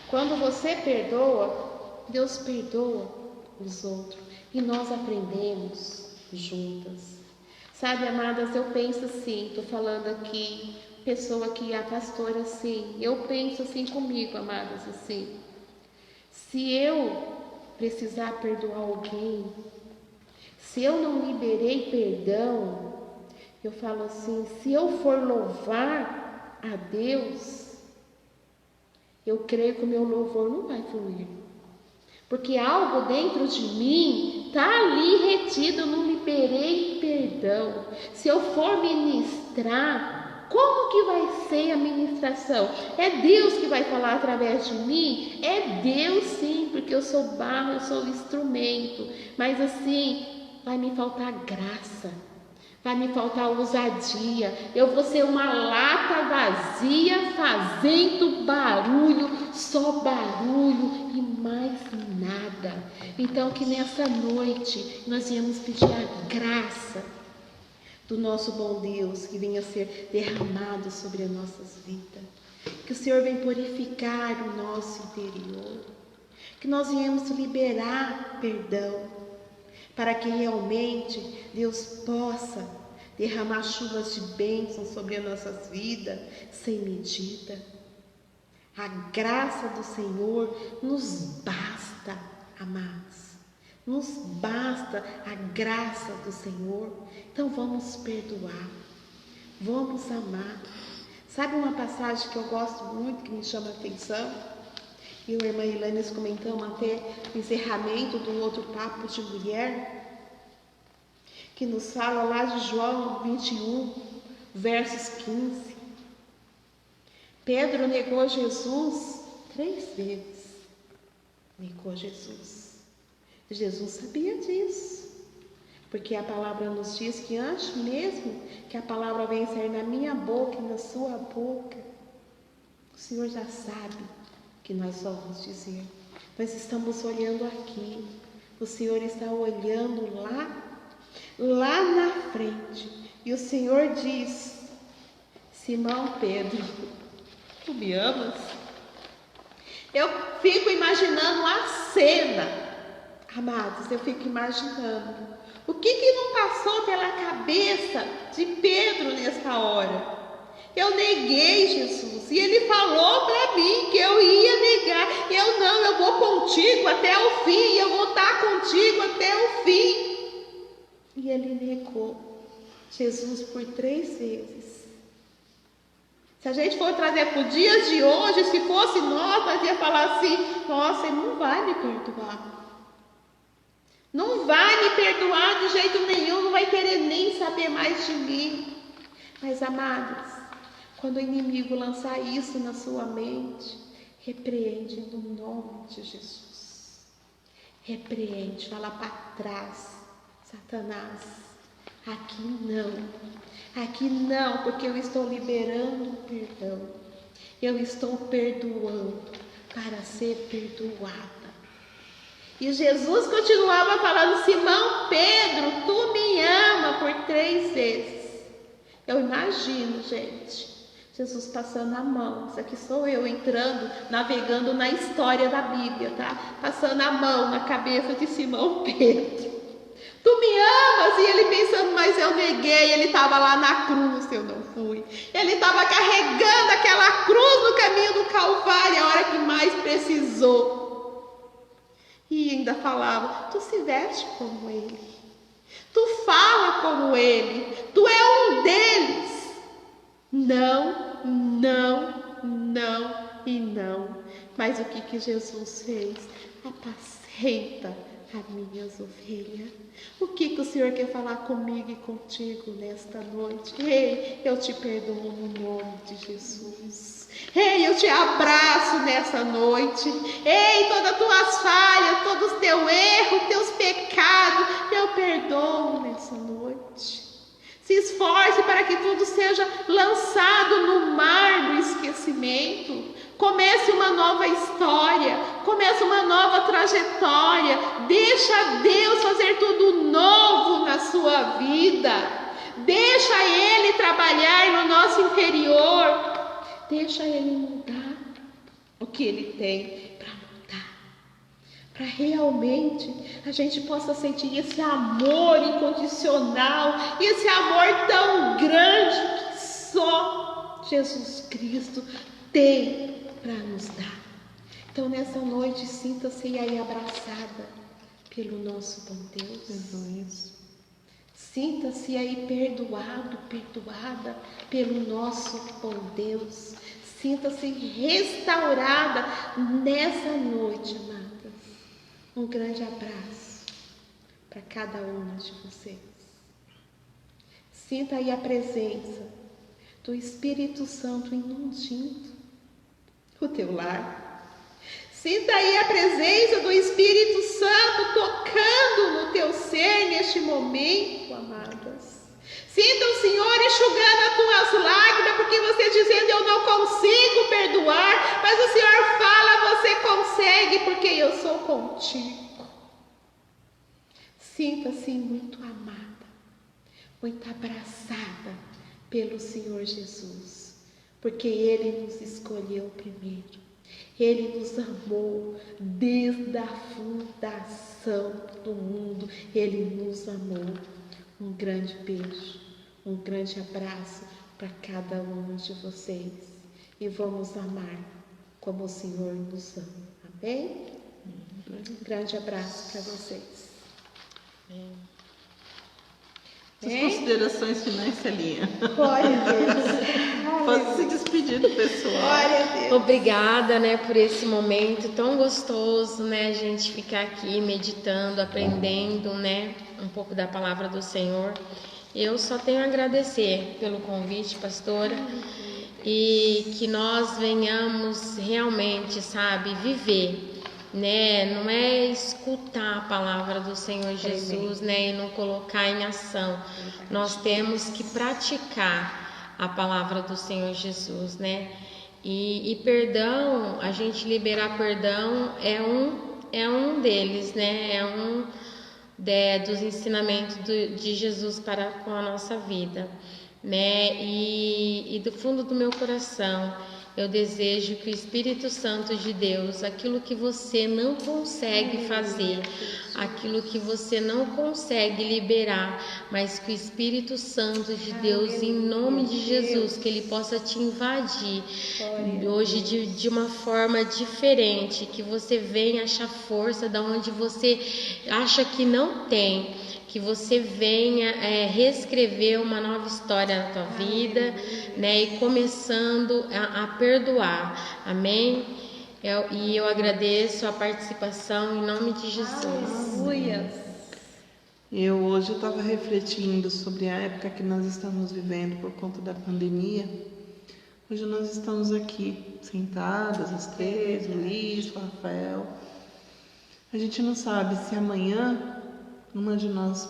Quando você perdoa, Deus perdoa os outros. E nós aprendemos juntas. Sabe, amadas, eu penso assim, estou falando aqui, pessoa que é a pastora assim, eu penso assim comigo, amadas, assim. Se eu precisar perdoar alguém, se eu não liberei perdão, eu falo assim, se eu for louvar a Deus, eu creio que o meu louvor não vai fluir. Porque algo dentro de mim está ali retido, eu não liberei perdão. Se eu for ministrar, como que vai ser a ministração? É Deus que vai falar através de mim? É Deus sim, porque eu sou barro, eu sou instrumento. Mas assim, vai me faltar graça. Vai me faltar ousadia. Eu vou ser uma lata vazia fazendo barulho, só barulho e mais nada. Então que nessa noite nós viemos pedir a graça do nosso bom Deus que venha ser derramado sobre as nossas vidas. Que o Senhor venha purificar o nosso interior. Que nós venhamos liberar perdão. Para que realmente Deus possa derramar chuvas de bênção sobre as nossas vidas sem medida. A graça do Senhor nos basta, amados. Nos basta a graça do Senhor. Então vamos perdoar, vamos amar. Sabe uma passagem que eu gosto muito, que me chama a atenção? E a irmã Ilanes comentamos até o encerramento do outro papo de mulher, que nos fala lá de João 21, versos 15. Pedro negou Jesus 3 vezes. Negou Jesus. Jesus sabia disso. Porque a palavra nos diz que antes mesmo que a palavra venha sair na minha boca e na sua boca, o Senhor já sabe que nós vamos dizer. Nós estamos olhando aqui, o Senhor está olhando lá na frente, e o Senhor diz: Simão Pedro, tu me amas? Eu fico imaginando a cena, amados, eu fico imaginando o que não passou pela cabeça de Pedro nessa hora. Eu neguei Jesus, e ele falou para mim que eu ia negar. Eu vou contigo até o fim, eu vou estar contigo até o fim. E ele negou Jesus por 3 vezes. Se a gente for trazer para os dias de hoje, se fosse nós ia falar assim: nossa, ele não vai me perdoar. Não vai me perdoar de jeito nenhum, não vai querer nem saber mais de mim. Mas, amados, quando o inimigo lançar isso na sua mente, repreende no nome de Jesus. Repreende, fala para trás, Satanás. Aqui não, porque eu estou liberando o perdão. Eu estou perdoando para ser perdoada. E Jesus continuava falando: Simão Pedro, tu me ama, por 3 vezes. Eu imagino, gente, Jesus passando a mão. Isso aqui sou eu entrando, navegando na história da Bíblia, tá? Passando a mão na cabeça de Simão Pedro. Tu me amas? E ele pensando: mas eu neguei. Ele estava lá na cruz, eu não fui. Ele estava carregando aquela cruz no caminho do Calvário, a hora que mais precisou. E ainda falava: tu se veste como ele, tu fala como ele, tu é um deles. Não, não, não e não. Mas o que Jesus fez? Apacenta as minhas ovelhas. O que o Senhor quer falar comigo e contigo nesta noite? Ei, eu te perdoo no nome de Jesus. Ei, eu te abraço nessa noite. Ei, todas as tuas falhas, todos os teus erros, teus pecados, eu perdoo nessa noite. Se esforce para que tudo seja lançado no mar do esquecimento. Comece uma nova história, comece uma nova trajetória. Deixa Deus fazer tudo novo na sua vida. Deixa Ele trabalhar no nosso interior. Deixa Ele mudar o que Ele tem para mudar. Para realmente a gente possa sentir esse amor incondicional, esse amor tão grande que só Jesus Cristo tem para nos dar. Então nessa noite, sinta-se aí abraçada pelo nosso bom Deus. Sinta-se aí perdoado, perdoada pelo nosso bom Deus. Sinta-se restaurada nessa noite, amadas. Um grande abraço para cada uma de vocês. Sinta aí a presença do Espírito Santo inundindo o teu lar. Sinta aí a presença do Espírito Santo tocando no teu ser neste momento, amadas. Sinta o Senhor enxugando as tuas lágrimas, porque você dizendo: eu não consigo perdoar, mas o Senhor fala: você consegue, porque eu sou contigo. Sinta-se muito amada, muito abraçada pelo Senhor Jesus, porque Ele nos escolheu primeiro. Ele nos amou desde a fundação do mundo. Ele nos amou. Um grande beijo, um grande abraço para cada um de vocês. E vamos amar como o Senhor nos ama. Amém? Um grande abraço para vocês. As considerações finais, Celinha. Glória a Deus. Pode se despedir do pessoal. Glória a Deus. Obrigada, né, por esse momento tão gostoso, né, a gente ficar aqui meditando, aprendendo, né, um pouco da palavra do Senhor. Eu só tenho a agradecer pelo convite, pastora, e que nós venhamos realmente, sabe, viver, né, não é escutar a palavra do Senhor Jesus, né, e não colocar em ação. Nós temos que praticar a palavra do Senhor Jesus, né? E perdão, a gente liberar perdão é um deles, né? É um dos ensinamentos de Jesus para com a nossa vida, né? E do fundo do meu coração eu desejo que o Espírito Santo de Deus, aquilo que você não consegue fazer, aquilo que você não consegue liberar, mas que o Espírito Santo de Deus, em nome de Jesus, que ele possa te invadir hoje de uma forma diferente, que você venha achar força da onde você acha que não tem, que você venha reescrever uma nova história na tua vida, né? E começando a perdoar, amém? E eu agradeço a participação em nome de Jesus. Aleluia. Hoje eu estava refletindo sobre a época que nós estamos vivendo por conta da pandemia. Hoje nós estamos aqui, sentadas, as três, o Luiz, o Rafael. A gente não sabe se amanhã uma de nós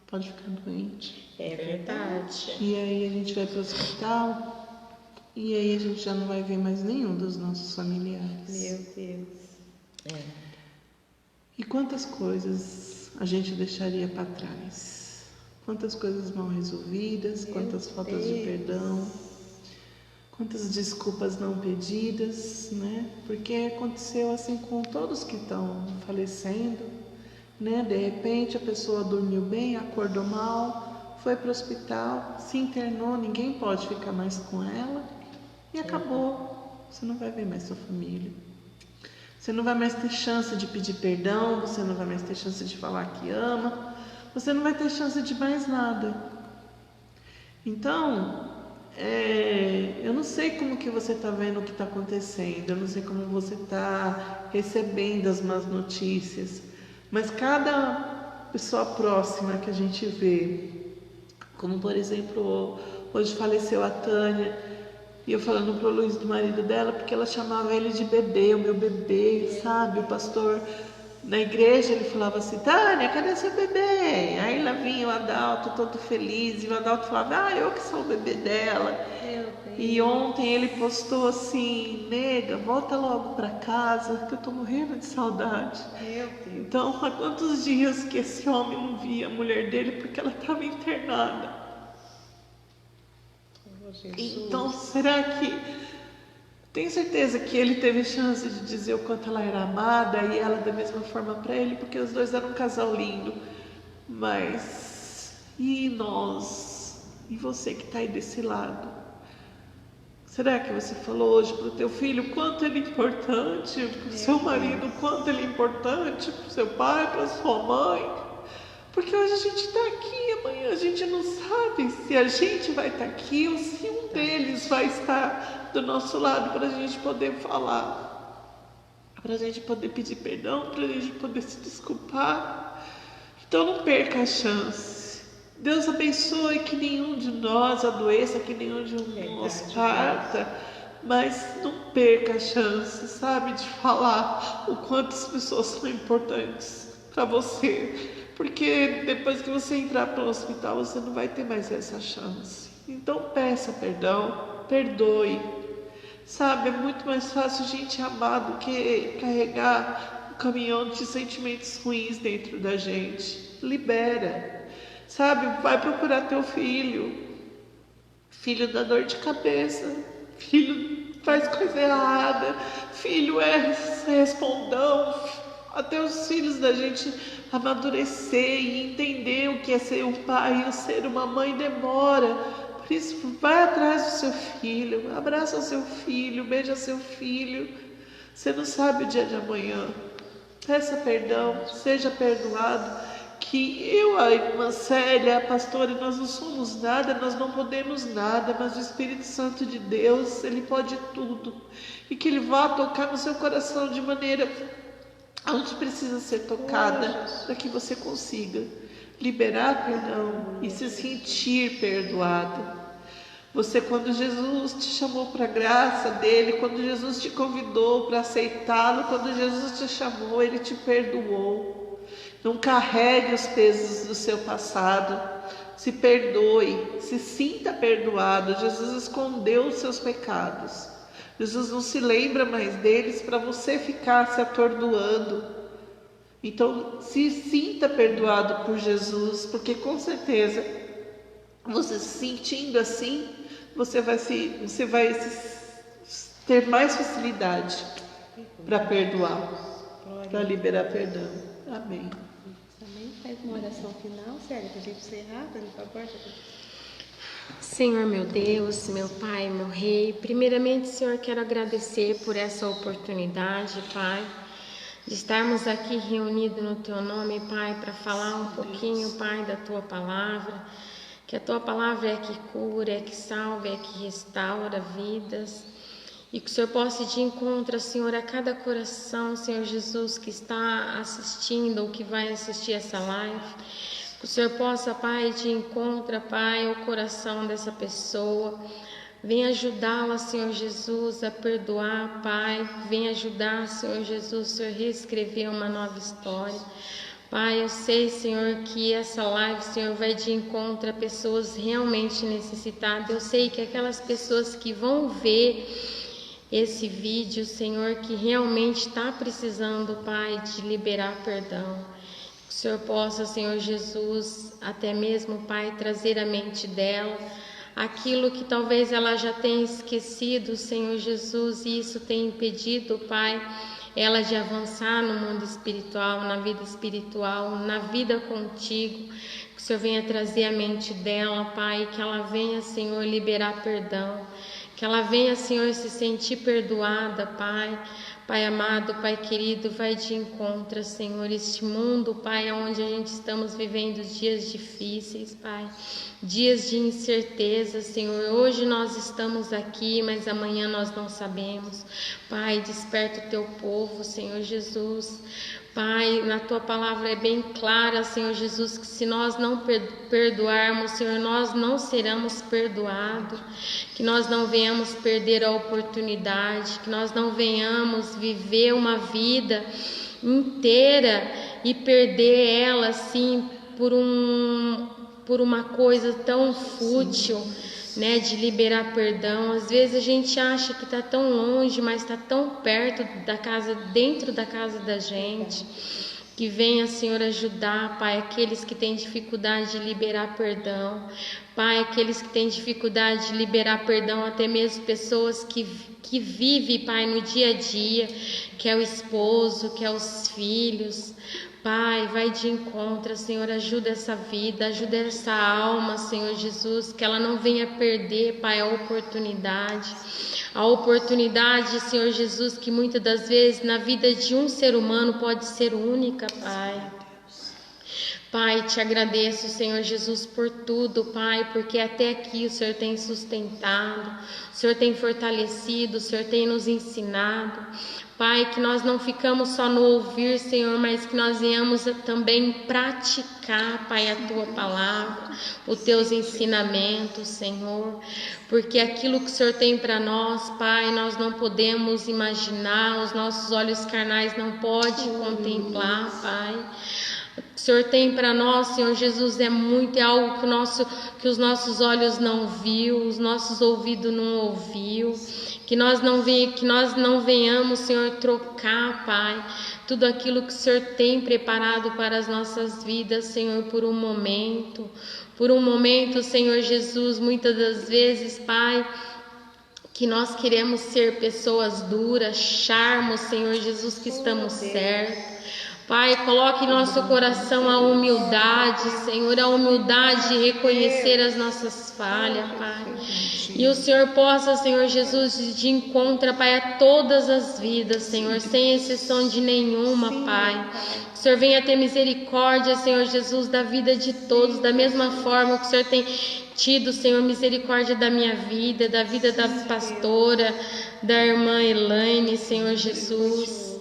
pode ficar doente. É verdade. E aí a gente vai para o hospital e aí a gente já não vai ver mais nenhum dos nossos familiares. Meu Deus. E quantas coisas a gente deixaria para trás? Quantas coisas mal resolvidas, quantas faltas de perdão, quantas desculpas não pedidas, né? Porque aconteceu assim com todos que estão falecendo. Né? De repente a pessoa dormiu bem, acordou mal, foi para o hospital, se internou, ninguém pode ficar mais com ela e acabou. Você não vai ver mais sua família. Você não vai mais ter chance de pedir perdão, você não vai mais ter chance de falar que ama, você não vai ter chance de mais nada. Então, eu não sei como que você está vendo o que está acontecendo, eu não sei como você está recebendo as más notícias. Mas cada pessoa próxima que a gente vê, como por exemplo, hoje faleceu a Tânia, e eu falando pro Luiz do marido dela, porque ela chamava ele de bebê, o meu bebê, sabe? O pastor na igreja, ele falava assim, Tânia, cadê seu bebê? Aí lá vinha o Adalto todo feliz, e o Adalto falava, eu que sou o bebê dela. E ontem ele postou assim, nega, volta logo para casa, que eu tô morrendo de saudade. Meu Deus. Então, há quantos dias que esse homem não via a mulher dele porque ela estava internada? Então, será que... Tenho certeza que ele teve chance de dizer o quanto ela era amada e ela da mesma forma para ele, porque os dois eram um casal lindo. Mas, e nós? E você que está aí desse lado? Será que você falou hoje para o teu filho o quanto ele é importante, para o seu marido o quanto ele é importante, para o seu pai, para a sua mãe? Porque hoje a gente está aqui, amanhã a gente não sabe se a gente vai estar aqui ou se um deles vai estar do nosso lado para a gente poder falar, para a gente poder pedir perdão, para a gente poder se desculpar. Então não perca a chance. Deus abençoe que nenhum de nós adoeça, que nenhum de nós parta, mas não perca a chance, sabe, de falar o quanto as pessoas são importantes para você, porque depois que você entrar para o hospital, você não vai ter mais essa chance. Então peça perdão, perdoe, sabe, é muito mais fácil a gente amar do que carregar um caminhão de sentimentos ruins dentro da gente. Libera. Sabe, vai procurar teu filho. Filho dá dor de cabeça. Filho faz coisa errada. Filho é respondão. Até os filhos da gente amadurecer e entender o que é ser um pai e o ser uma mãe demora. Por isso, vai atrás do seu filho. Abraça o seu filho. Beija seu filho. Você não sabe o dia de amanhã. Peça perdão. Seja perdoado. Que eu, a irmã Célia, a pastora, nós não somos nada, nós não podemos nada, mas o Espírito Santo de Deus, Ele pode tudo. E que Ele vá tocar no seu coração de maneira onde precisa ser tocada, para que você consiga liberar perdão e se sentir perdoada. Você, quando Jesus te chamou para a graça dEle, quando Jesus te convidou para aceitá-lo, quando Jesus te chamou, Ele te perdoou. Não carregue os pesos do seu passado. Se perdoe, se sinta perdoado. Jesus escondeu os seus pecados. Jesus não se lembra mais deles para você ficar se atordoando. Então, se sinta perdoado por Jesus, porque com certeza, você se sentindo assim, você vai ter mais facilidade para perdoar, para liberar perdão. Amém. Amém. Faz uma oração final, Célia, para a gente encerrar, por favor. Senhor meu Deus, meu Pai, meu Rei, primeiramente, Senhor, quero agradecer por essa oportunidade, Pai, de estarmos aqui reunidos no Teu nome, Pai, para falar um pouquinho, Pai, da Tua Palavra, que a Tua Palavra é que cura, é que salva, é que restaura vidas, e que o Senhor possa ir de encontro, Senhor, a cada coração, Senhor Jesus, que está assistindo ou que vai assistir essa live. Que o Senhor possa, Pai, ir de encontro, Pai, o coração dessa pessoa. Venha ajudá-la, Senhor Jesus, a perdoar, Pai. Venha ajudar, Senhor Jesus, o Senhor reescrever uma nova história. Pai, eu sei, Senhor, que essa live, Senhor, vai de encontro a pessoas realmente necessitadas. Eu sei que aquelas pessoas que vão ver esse vídeo, Senhor, que realmente está precisando, Pai, de liberar perdão. Que o Senhor possa, Senhor Jesus, até mesmo, Pai, trazer à mente dela aquilo que talvez ela já tenha esquecido, Senhor Jesus, e isso tem impedido, Pai, ela de avançar no mundo espiritual, na vida contigo. Que o Senhor venha trazer à mente dela, Pai, que ela venha, Senhor, liberar perdão. Que ela venha, Senhor, se sentir perdoada, Pai. Pai amado, Pai querido, vai de encontro, Senhor, este mundo, Pai, onde a gente estamos vivendo dias difíceis, Pai, dias de incerteza, Senhor. Hoje nós estamos aqui, mas amanhã nós não sabemos. Pai, desperta o Teu povo, Senhor Jesus. Pai, na Tua palavra é bem clara, Senhor Jesus, que se nós não perdoarmos, Senhor, nós não seremos perdoados, que nós não venhamos perder a oportunidade, que nós não venhamos viver uma vida inteira e perder ela, assim, por uma coisa tão fútil, né, de liberar perdão. Às vezes a gente acha que está tão longe, mas está tão perto da casa, dentro da casa da gente. Que venha, Senhor, ajudar, Pai, aqueles que têm dificuldade de liberar perdão. Pai, aqueles que têm dificuldade de liberar perdão, até mesmo pessoas que vivem, Pai, no dia a dia, que é o esposo, que é os filhos. Pai, vai de encontro, Senhor, ajuda essa vida, ajuda essa alma, Senhor Jesus, que ela não venha perder, Pai, a oportunidade, Senhor Jesus, que muitas das vezes na vida de um ser humano pode ser única, Pai. Pai, te agradeço, Senhor Jesus, por tudo, Pai, porque até aqui o Senhor tem sustentado, o Senhor tem fortalecido, o Senhor tem nos ensinado. Pai, que nós não ficamos só no ouvir, Senhor, mas que nós venhamos também praticar, Pai, a Tua palavra, os Teus ensinamentos, Senhor, porque aquilo que o Senhor tem para nós, Pai, nós não podemos imaginar, os nossos olhos carnais não podem contemplar, Pai. O que o Senhor tem para nós, Senhor Jesus, é algo que os nossos olhos não viu, os nossos ouvidos não ouviu, que nós não venhamos, Senhor, trocar, Pai, tudo aquilo que o Senhor tem preparado para as nossas vidas, Senhor, por um momento, Senhor Jesus, muitas das vezes, Pai, que nós queremos ser pessoas duras, acharmos, Senhor Jesus, que estamos certos. Pai, coloque em nosso coração a humildade, Senhor, a humildade de reconhecer as nossas falhas, Pai. E o Senhor possa, Senhor Jesus, ir de encontro, Pai, a todas as vidas, Senhor, sem exceção de nenhuma, Pai. Que o Senhor venha ter misericórdia, Senhor Jesus, da vida de todos, da mesma forma que o Senhor tem tido, Senhor, misericórdia da minha vida, da vida da pastora, da irmã Elaine, Senhor Jesus.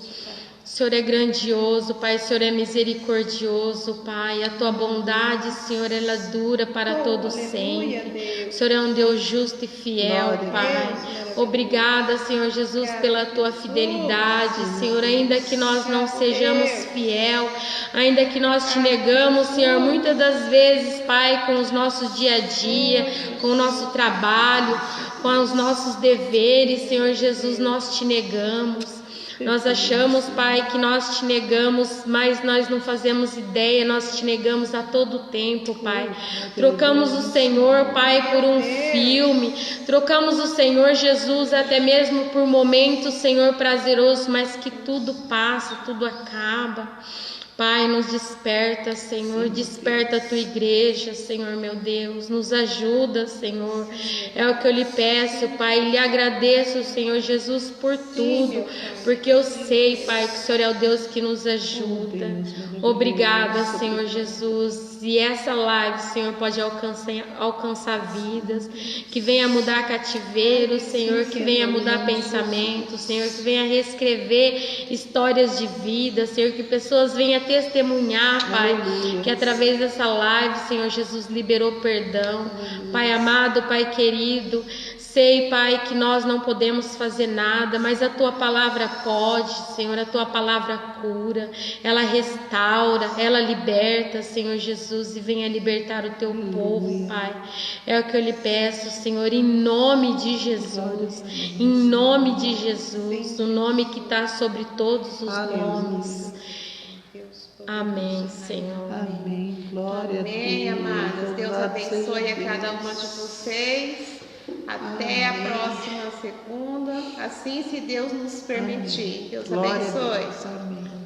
O Senhor é grandioso, Pai, o Senhor é misericordioso, Pai, a Tua bondade, Senhor, ela dura para todo sempre. O Senhor é um Deus justo e fiel, Pai. Obrigada, Senhor Jesus, pela Tua fidelidade, Senhor, ainda que nós não sejamos fiel, ainda que nós te negamos, Senhor, muitas das vezes, Pai, com os nossos dia a dia, com o nosso trabalho, com os nossos deveres, Senhor Jesus, nós te negamos. Nós achamos, Pai, que nós te negamos, mas nós não fazemos ideia, nós te negamos a todo tempo, Pai. Trocamos o Senhor, Pai, por um filme, trocamos o Senhor Jesus até mesmo por momentos, Senhor, prazerosos, mas que tudo passa, tudo acaba. Pai, nos desperta, Senhor, desperta a tua igreja, Senhor, meu Deus, nos ajuda, Senhor, é o que eu lhe peço, Pai, lhe agradeço, Senhor Jesus, por tudo, porque eu sei, Pai, que o Senhor é o Deus que nos ajuda. Obrigada, Senhor Jesus, e essa live, Senhor, pode alcançar vidas, que venha mudar cativeiros, Senhor, que venha mudar pensamentos, Senhor, que venha reescrever histórias de vida, Senhor, que pessoas venham testemunhar, Pai, que através dessa live, Senhor Jesus, liberou perdão. Pai amado, Pai querido, sei, Pai, que nós não podemos fazer nada, mas a Tua palavra pode, Senhor, a Tua palavra cura, ela restaura, ela liberta, Senhor Jesus, e venha libertar o Teu povo, Pai. É o que eu lhe peço, Senhor, em nome de Jesus, em nome de Jesus, o nome que está sobre todos os nomes. Amém, Senhor. Amém. Glória Amém, a Deus. amadas. Deus Louvado abençoe seja a cada Deus. uma de vocês. Até a próxima segunda. Assim, se Deus nos permitir. Deus Glória a abençoe. Deus. Amém.